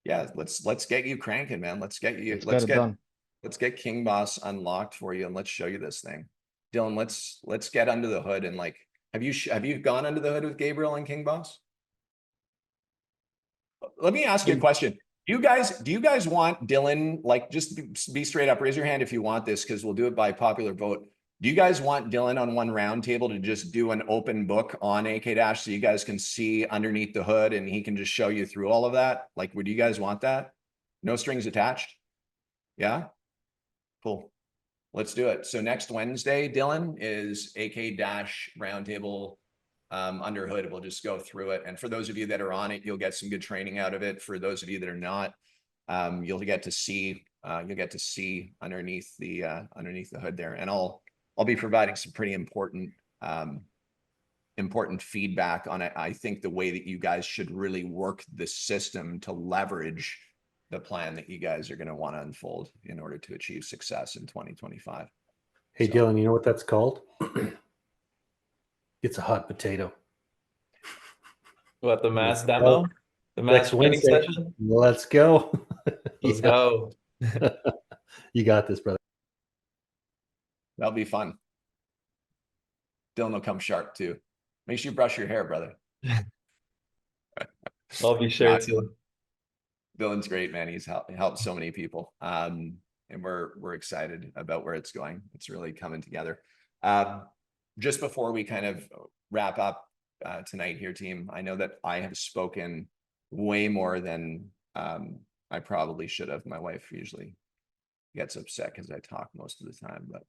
Yeah, let's get you cranking, man. Let's get it done. Let's get King Boss unlocked for you and let's show you this thing. Dylan, let's get under the hood and like, have you gone under the hood with Gabriel and King Boss? Let me ask you a question. Do you guys want Dylan, like, just be straight up, raise your hand if you want this, because we'll do it by popular vote. Do you guys want Dylan on one round table to just do an open book on AK Dash so you guys can see underneath the hood and he can just show you through all of that? Like, would you guys want that? No strings attached? Yeah? Cool. Let's do it. So next Wednesday, Dylan, is AK Dash roundtable under hood. We'll just go through it. And for those of you that are on it, you'll get some good training out of it. For those of you that are not, you'll get to see underneath the hood there. And I'll be providing some pretty important feedback on it. I think the way that you guys should really work the system to leverage the plan that you guys are going to want to unfold in order to achieve success in 2025. Hey, So, Dylan, you know what that's called? It's a hot potato. What, the mass demo? The mass Next training Wednesday. session? Let's go. Let's go. You got this, brother. that'll be fun. Dylan will come sharp too. Make sure you brush your hair, brother. I'll be sure to. Dylan's great, man. He's helped so many people. And we're excited about where it's going. It's really coming together. Just before we kind of wrap up tonight here, team, I know that I have spoken way more than I probably should have. My wife usually gets upset because I talk most of the time, but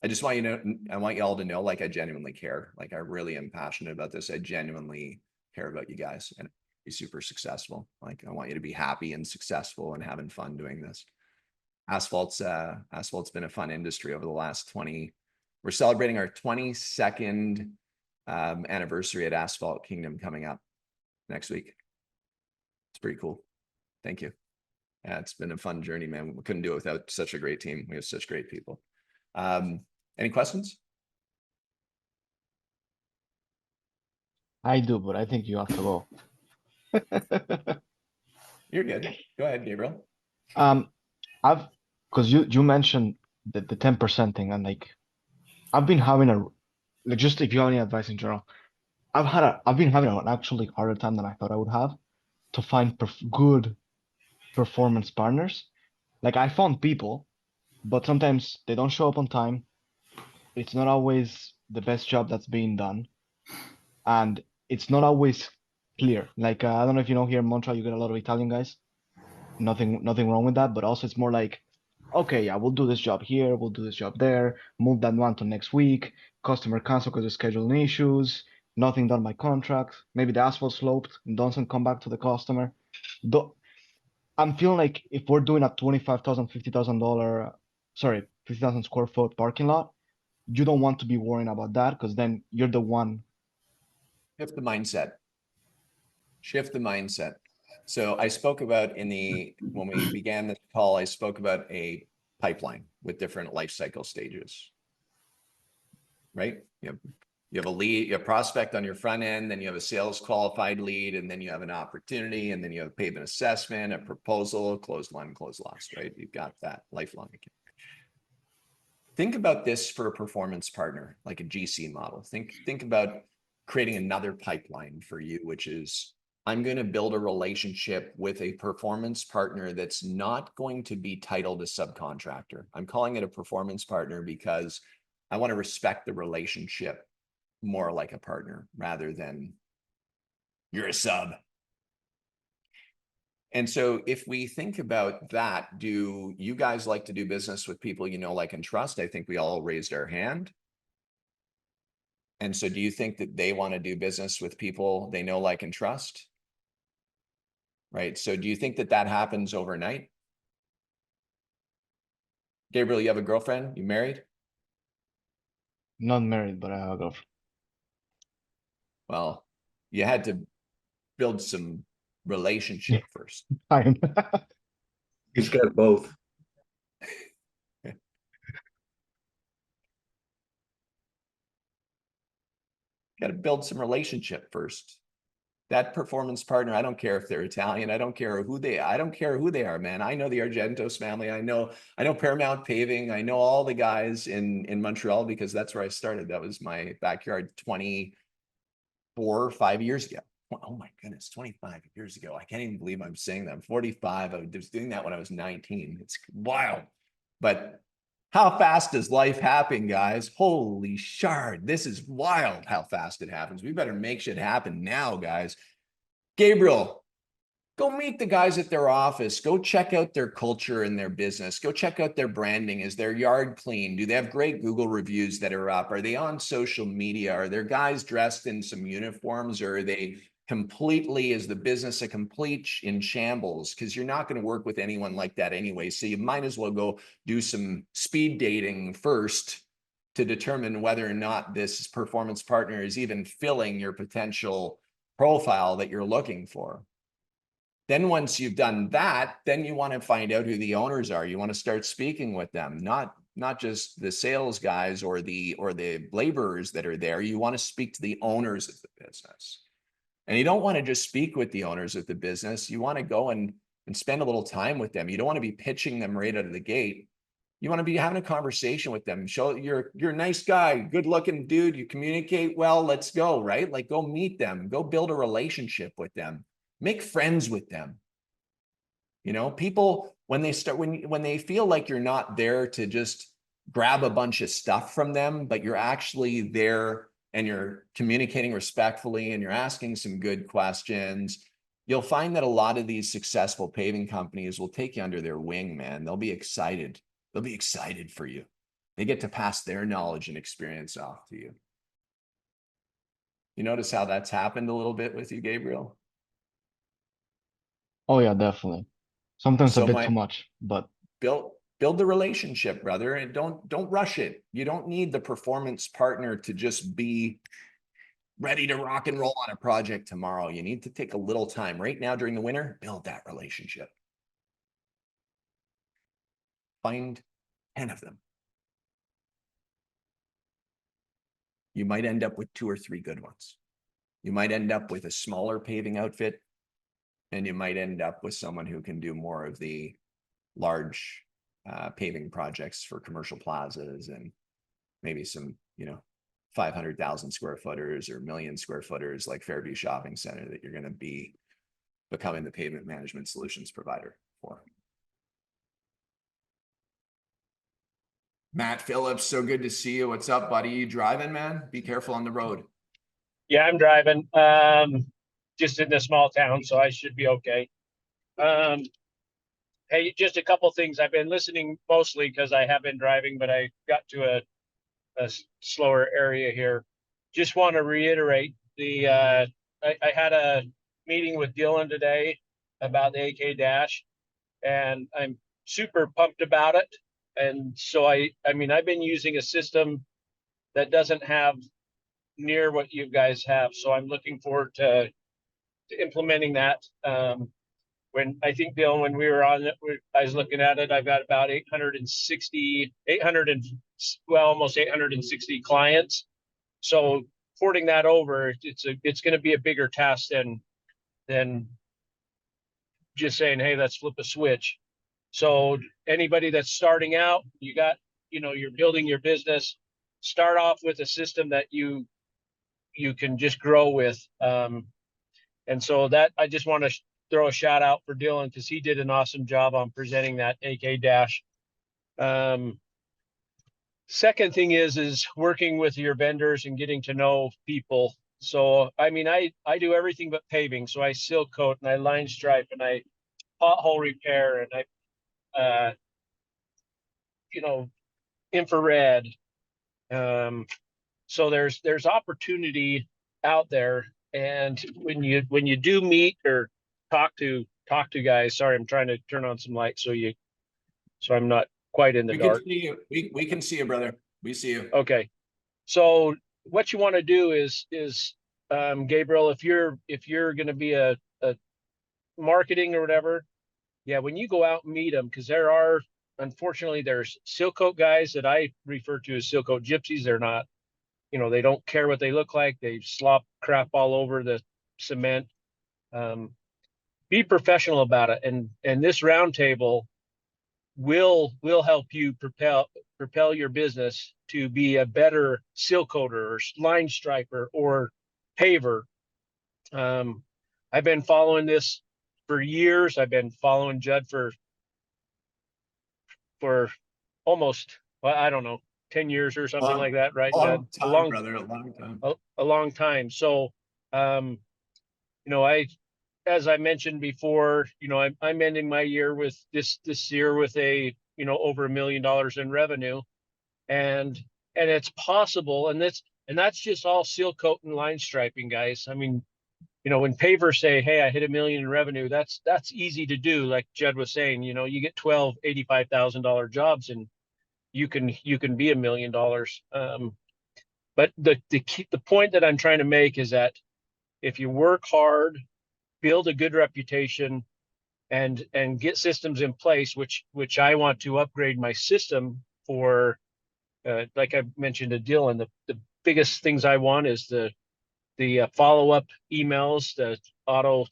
I just want you to, I want you all to know, like, I genuinely care. Like, I really am passionate about this. I genuinely care about you guys and be super successful. Like, I want you to be happy and successful and having fun doing this. Asphalt's been a fun industry over the last 20. We're celebrating our 22nd anniversary at Asphalt Kingdom coming up next week. It's pretty cool. Thank you. Yeah, it's been a fun journey, man. We couldn't do it without such a great team. We have such great people. Any questions? I do, but I think you have to go. You're good. Go ahead, Gabriel. Because you mentioned the 10% thing, and like I've been having like, just if you have any advice in general, I've been having an actually harder time than I thought I would have to find good performance partners. Like, I found people, but sometimes they don't show up on time. It's not always the best job that's being done, and it's not always clear. Like, I don't know if you know, here in Montreal, you get a lot of Italian guys. Nothing wrong with that, but also it's more like, okay, yeah, we'll do this job here, we'll do this job there, move that one to next week. Customer cancel because of scheduling issues, nothing done by contract. Maybe the asphalt sloped and doesn't come back to the customer. I'm feeling like if we're doing a $25,000, $50,000, sorry, 50,000 square foot parking lot, you don't want to be worrying about that, because then you're the one. Shift the mindset. Shift the mindset. So I spoke about when we began this call, I spoke about a pipeline with different life cycle stages, right? You have a lead, you have a prospect on your front end, then you have a sales qualified lead, and then you have an opportunity, and then you have a payment assessment, a proposal, closed won, closed lost, right? You've got that lifelong account. Think about this for a performance partner, like a GC model. Think about creating another pipeline for you, which is, I'm going to build a relationship with a performance partner that's not going to be titled a subcontractor. I'm calling it a performance partner because I want to respect the relationship more like a partner rather than you're a sub. And so if we think about that, do you guys like to do business with people you know, like, and trust? I think we all raised our hand. And so do you think that they want to do business with people they know, like, and trust? Right. So do you think that that happens overnight? Gabriel, you have a girlfriend? You married? Not married, but I have a girlfriend. Well, you had to build some relationship first. Fine. He's got both. Got to build some relationship first. That performance partner, I don't care if they're Italian, I don't care who they are, man. I know the Argentos family, I know Paramount Paving, I know all the guys in Montreal, because that's where I started. That was my backyard 5 years ago. Oh my goodness, 25 years ago. I can't even believe I'm saying that. I'm 45. I was doing that when I was 19. It's wild. But how fast does life happen, guys? Holy shard. This is wild how fast it happens. We better make shit happen now, guys. Gabriel, go meet the guys at their office. Go check out their culture and their business. Go check out their branding. Is their yard clean? Do they have great Google reviews that are up? Are they on social media? Are there guys dressed in some uniforms, or are they completely, is the business a complete in shambles? Because you're not going to work with anyone like that anyway. So you might as well go do some speed dating first to determine whether or not this performance partner is even filling your potential profile that you're looking for. Then once you've done that, then you want to find out who the owners are. You want to start speaking with them, not just the sales guys or the laborers that are there. You want to speak to the owners of the business. And you don't want to just speak with the owners of the business. You want to go and spend a little time with them. You don't want to be pitching them right out of the gate. You want to be having a conversation with them. Show you're a nice guy, good looking dude. You communicate well. Let's go, right? Like, go meet them, go build a relationship with them, make friends with them. You know, people, when they start, when they feel like you're not there to just grab a bunch of stuff from them, but you're actually there and you're communicating respectfully and you're asking some good questions, you'll find that a lot of these successful paving companies will take you under their wing, man. They'll be excited. They'll be excited for you. They get to pass their knowledge and experience off to you. You notice how that's happened a little bit with you, Gabriel? Oh yeah, definitely. Sometimes a So bit too much, but build the relationship, brother, and don't rush it. You don't need the performance partner to just be ready to rock and roll on a project tomorrow. You need to take a little time right now during the winter, build that relationship. Find 10 of them. You might end up with 2 or 3 good ones. You might end up with a smaller paving outfit, and you might end up with someone who can do more of the large paving projects for commercial plazas and maybe some, 500,000 square footers or million square footers like Fairview Shopping Center that you're going to be becoming the pavement management solutions provider for. Matt Phillips, so good to see you. What's up, buddy? You driving, man? Be careful on the road. Yeah, I'm driving. Just in a small town, so I should be okay. Hey, just a couple things. I've been listening mostly because I have been driving, but I got to a slower area here. Just want to reiterate I had a meeting with Dylan today about the AK Dash, and I'm super pumped about it. And so I mean, I've been using a system that doesn't have near what you guys have. So I'm looking forward to implementing that. When I think, Dylan, when we were on it, I was looking at it, I've got about 860 clients. So porting that over, it's going to be a bigger task than just saying, hey, let's flip a switch. So anybody that's starting out, you're building your business, start off with a system that you can just grow with. And so that I just want to throw a shout out for Dylan because he did an awesome job on presenting that AK Dash. Second thing is working with your vendors and getting to know people. So, I mean, I do everything but paving. So I seal coat and I line stripe and I pothole repair and I, infrared. So there's opportunity out there. And when you do meet or talk to guys, sorry, I'm trying to turn on some lights so I'm not quite in the dark. We can see you, brother. We see you. Okay. So what you want to do is Gabriel, if you're going to be a marketing or whatever, yeah, when you go out and meet them, because unfortunately there's seal coat guys that I refer to as seal coat gypsies. They're not, they don't care what they look like. They slop crap all over the cement. Be professional about it. And this roundtable will help you propel your business to be a better seal coater or line striper or paver. I've been following this for years. I've been following Judd for almost, well, I don't know, 10 years or something like that, right? Long time, brother, a long time. A long time. So, as I mentioned before, I'm ending my year with this year with over $1 million in revenue, and it's possible, and that's just all seal coat and line striping, guys. I mean, when pavers say, hey, I hit $1 million in revenue, that's easy to do. Like Judd was saying, you get 12 $85,000 jobs and you can be $1 million. But the point that I'm trying to make is that if you work hard, build a good reputation, and get systems in place, which I want to upgrade my system for, like I mentioned to Dylan, the biggest things I want is the follow-up emails, the auto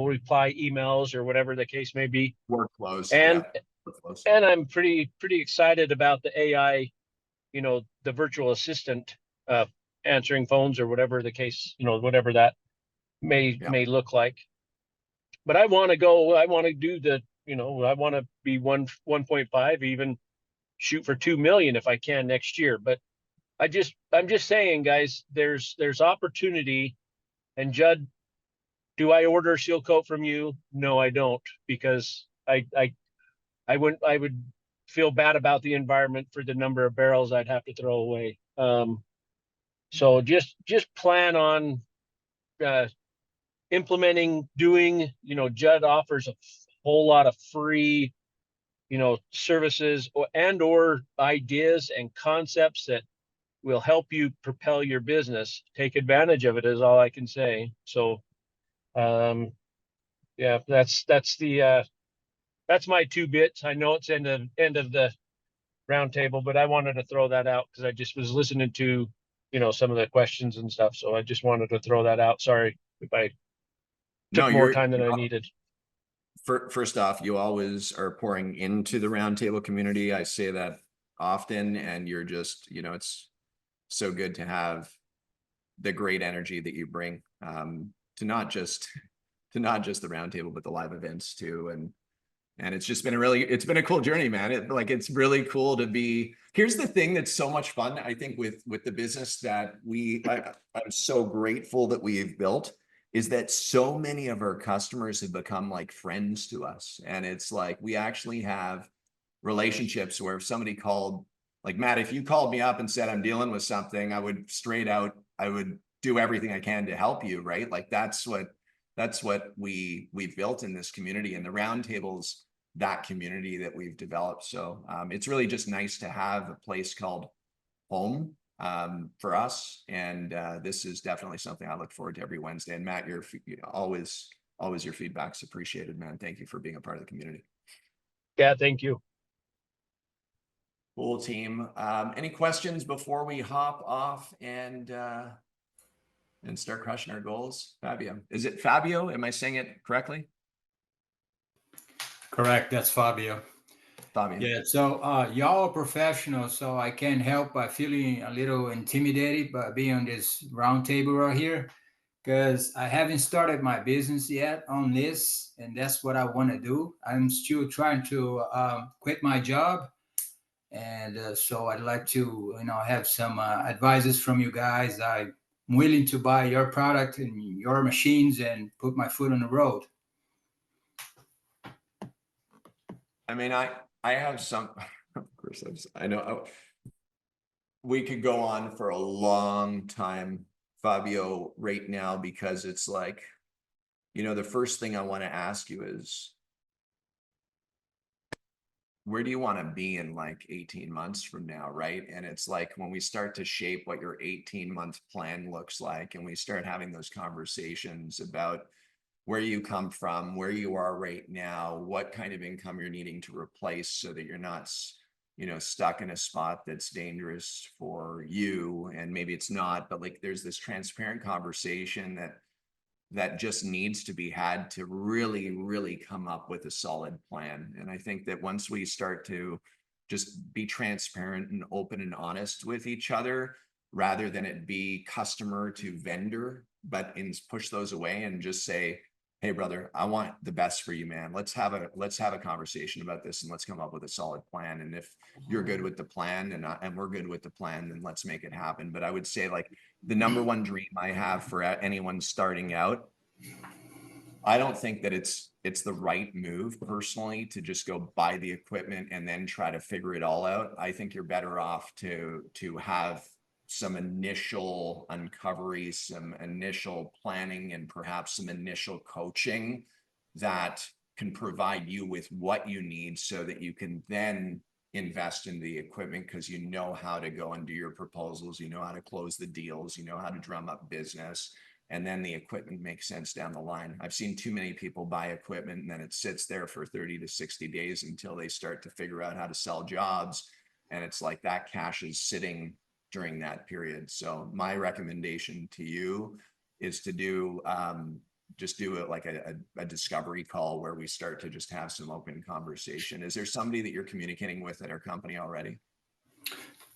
reply emails, or whatever the case may be. Workflows. And I'm pretty excited about the AI, the virtual assistant answering phones or whatever the case, whatever that may look like. But I want to do I want to be 1.5, even shoot for 2 million if I can next year. But I'm just saying, guys, there's opportunity. And Judd, do I order a seal coat from you? No, I don't, because I would feel bad about the environment for the number of barrels I'd have to throw away. So just plan on implementing, doing, Judd offers a whole lot of free, services or ideas and concepts that will help you propel your business. Take advantage of it is all I can say. So, yeah, that's my 2 bits. I know it's end of the roundtable, but I wanted to throw that out because I just was listening to, some of the questions and stuff. So I just wanted to throw that out. Sorry if I took more time than I needed. First off, you always are pouring into the roundtable community. I say that often, and you're just, it's so good to have the great energy that you bring to not just the roundtable, but the live events too. And it's just been it's been a cool journey, man. It's really cool to be. Here's the thing that's so much fun, I think, with the business that I'm so grateful that we've built, is that so many of our customers have become like friends to us. And it's like, we actually have relationships where if somebody called, like Matt, if you called me up and said, I'm dealing with something, I would do everything I can to help you. Right. Like that's what we've built in this community, and the roundtables, that community that we've developed. So it's really just nice to have a place called home for us. And this is definitely something I look forward to every Wednesday. And Matt, you're always your feedback's appreciated, man. Thank you for being a part of the community. Yeah, thank you. Cool, team. Any questions before we hop off and start crushing our goals? Fabio. Is it Fabio? Am I saying it correctly? Correct. That's Fabio. Fabio. Yeah. So y'all are professionals, so I can't help but feeling a little intimidated by being on this round table right here, because I haven't started my business yet on this, and that's what I want to do. I'm still trying to quit my job. And so I'd like to, have some advices from you guys. I'm willing to buy your product and your machines and put my foot on the road. I mean, I have some, of course, I know we could go on for a long time, Fabio, right now, because it's like, the first thing I want to ask you is, where do you want to be in like 18 months from now, right? And it's like, when we start to shape what your 18-month plan looks like, and we start having those conversations about where you come from, where you are right now, what kind of income you're needing to replace so that you're not, stuck in a spot that's dangerous for you. And maybe it's not, but like, there's this transparent conversation that just needs to be had to really, really come up with a solid plan. And I think that once we start to just be transparent and open and honest with each other, rather than it be customer to vendor, but push those away and just say, hey brother, I want the best for you, man. Let's have a conversation about this, and let's come up with a solid plan. And if you're good with the plan and we're good with the plan, then let's make it happen. But I would say, like, the number one dream I have for anyone starting out, I don't think that it's the right move personally to just go buy the equipment and then try to figure it all out. I think you're better off to have some initial uncovery, some initial planning, and perhaps some initial coaching that can provide you with what you need so that you can then invest in the equipment, because you know how to go and do your proposals, you know how to close the deals, you know how to drum up business, and then the equipment makes sense down the line. I've seen too many people buy equipment and then it sits there for 30 to 60 days until they start to figure out how to sell jobs. And it's like that cash is sitting during that period. So my recommendation to you is to do just do it like a discovery call where we start to just have some open conversation. Is there somebody that you're communicating with at our company already?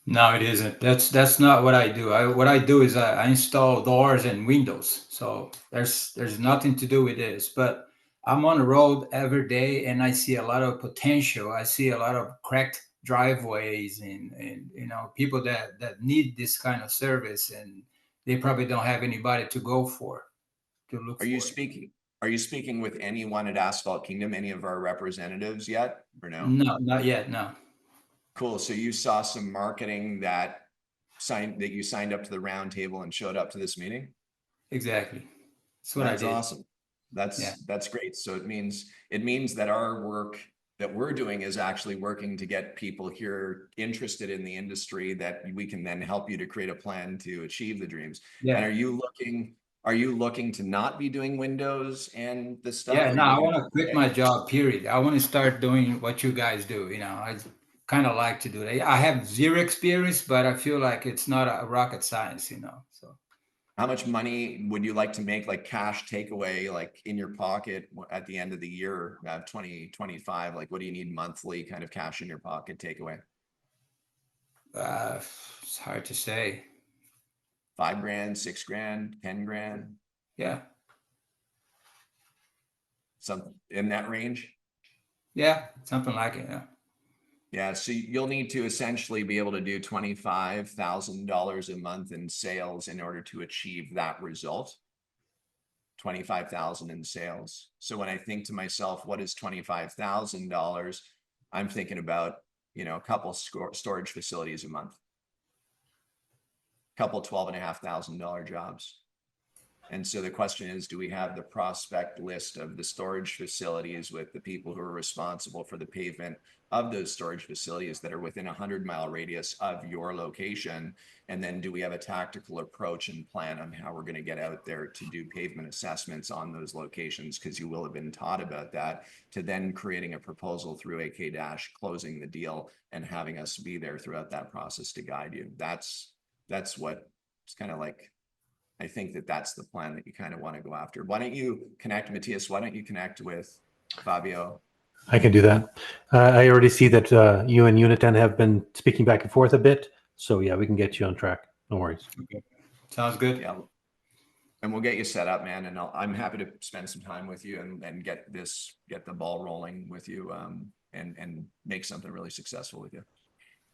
No, it isn't. That's not what I do. What I do is I install doors and windows. So there's nothing to do with this. But I'm on the road every day, and I see a lot of potential. I see a lot of cracked driveways and people that need this kind of service, and they probably don't have anybody to go for, to look for. Are you speaking with anyone at Asphalt Kingdom, any of our representatives yet, or no? No, not yet. No. Cool. So you saw some marketing that you signed up to the round table and showed up to this meeting? Exactly. That's what I That's did. awesome. That's great. So it means that our work that we're doing is actually working to get people here interested in the industry, that we can then help you to create a plan to achieve the dreams. Yeah. And are you looking to not be doing windows and the stuff? Yeah, Are no, you I looking want to quit my job, period. I want to start doing what you guys do. You know, I kind of like to do it. I have zero experience, but I feel like it's not a rocket science, you know, so. How much money would you like to make, like cash takeaway, like in your pocket at the end of the year, 2025? Like, what do you need monthly kind of cash in your pocket takeaway? It's hard to say. 5 grand, 6 grand, 10 grand, Yeah. something in that range? Yeah, something like it. Yeah. Yeah, so you'll need to essentially be able to do $25,000 a month in sales in order to achieve that result. 25,000 in sales. So when I think to myself, what is $25,000? I'm thinking about, you know, a couple storage facilities a month, couple $12,500 jobs. And so the question is, do we have the prospect list of the storage facilities with the people who are responsible for the pavement of those storage facilities that are within a 100-mile radius of your location? And then do we have a tactical approach and plan on how we're going to get out there to do pavement assessments on those locations? Because you will have been taught about that, to then creating a proposal through AK- closing the deal and having us be there throughout that process to guide you. That's what it's kind of like. I think that's the plan that you kind of want to go after. Why don't you connect, Matthias? Why don't you connect with Fabio? I can do that. I already see that you and Unitan have been speaking back and forth a bit. So yeah, we can get you on track. No worries. Okay. Sounds good. Yeah. And we'll get you set up, man. And I'm happy to spend some time with you and get the ball rolling with you, and make something really successful with you.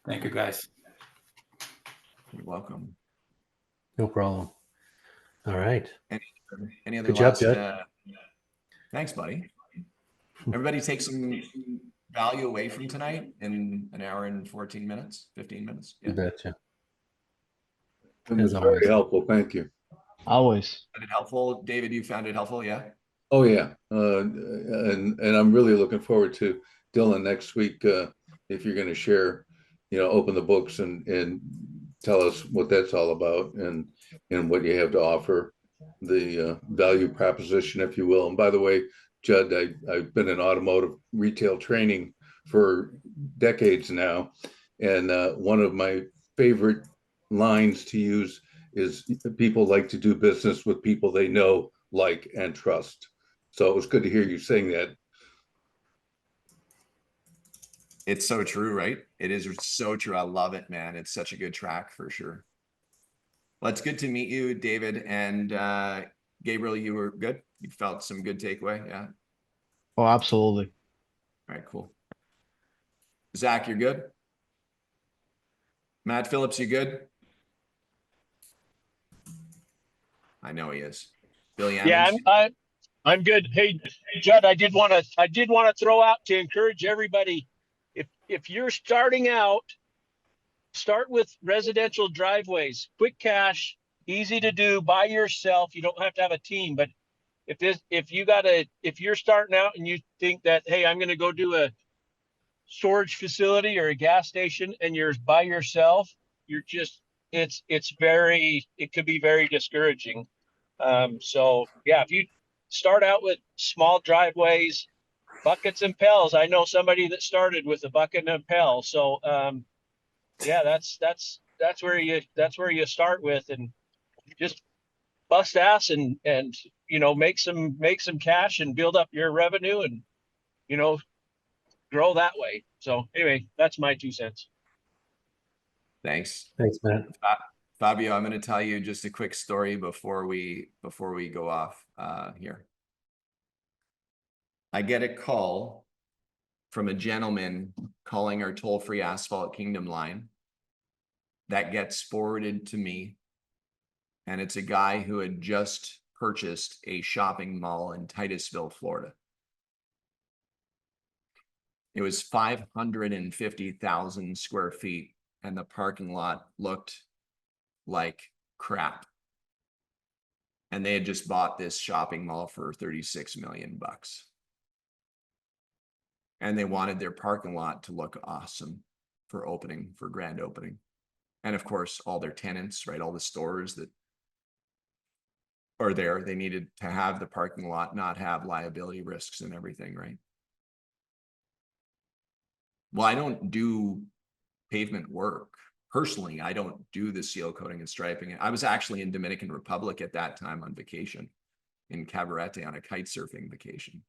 Thank you, guys. You're welcome. No problem. All right. Any other Good job, last, Judd. thanks, buddy. Everybody take some value away from tonight in an hour and 14 minutes, 15 minutes. You betcha. It was As very always. helpful. Thank you. Always. Found it helpful? David, you found it helpful? Yeah. Oh yeah, and I'm really looking forward to Dylan next week. If you're going to share, you know, open the books and tell us what that's all about and what you have to offer, the value proposition, if you will. And by the way, Judd, I've been in automotive retail training for decades now, and one of my favorite lines to use is people like to do business with people they know, like, and trust. So it was good to hear you saying that. It's so true, right? It is so true. I love it, man. It's such a good track for sure. Well, it's good to meet you, David. And Gabriel, you were good? You felt some good takeaway? Yeah. Oh, absolutely. All right, cool. Zach, you're good? Matt Phillips, you good? I know he is. Billy Emmons? Yeah, I'm good. Hey, Judd, I did want to throw out to encourage everybody. If you're starting out, start with residential driveways, quick cash, easy to do by yourself. You don't have to have a team, but if you're starting out and you think that, hey, I'm going to go do a storage facility or a gas station and you're by yourself, it could be very discouraging. So yeah, if you start out with small driveways, buckets and pails. I know somebody that started with a bucket and a pail. So yeah, that's where you start with, and just bust ass and you know, make some cash and build up your revenue and, you know, grow that way. So anyway, that's my 2 cents. Thanks. Thanks, Matt. Fabio, I'm going to tell you just a quick story before we go off here. I get a call from a gentleman calling our toll-free Asphalt Kingdom line that gets forwarded to me. And it's a guy who had just purchased a shopping mall in Titusville, Florida. It was 550,000 square feet, and the parking lot looked like crap. And they had just bought this shopping mall for 36 million bucks. And they wanted their parking lot to look awesome for opening, for grand opening. And of course, all their tenants, right? All the stores that are there, they needed to have the parking lot not have liability risks and everything, right? Well, I don't do pavement work. Personally, I don't do the seal coating and striping. I was actually in Dominican Republic at that time on vacation in Cabarete on a kite surfing vacation.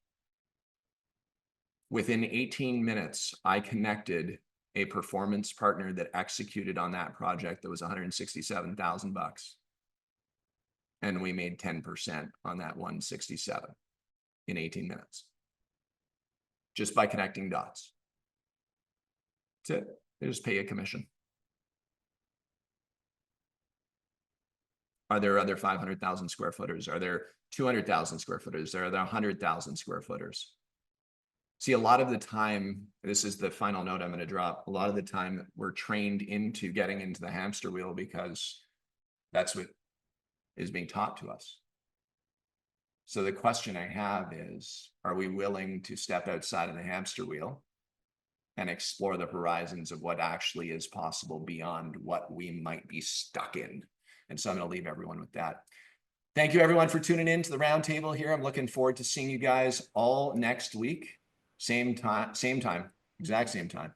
Within 18 minutes, I connected a performance partner that executed on that project that was 167,000 bucks. And we made 10% on that 167 in 18 minutes. Just by connecting dots. That's it. They just pay a commission. Are there other 500,000 square footers? Are there 200,000 square footers? Are there 100,000 square footers? See, a lot of the time, this is the final note I'm going to drop. A lot of the time we're trained into getting into the hamster wheel because that's what is being taught to us. So the question I have is, are we willing to step outside of the hamster wheel and explore the horizons of what actually is possible beyond what we might be stuck in? And so I'm going to leave everyone with that. Thank you everyone for tuning in to the roundtable here. I'm looking forward to seeing you guys all next week. Same time, exact same time,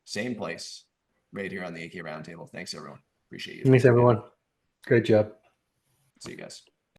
same place, right here on the AK Roundtable. Thanks everyone. Appreciate you. Thanks everyone. Great job. See you guys.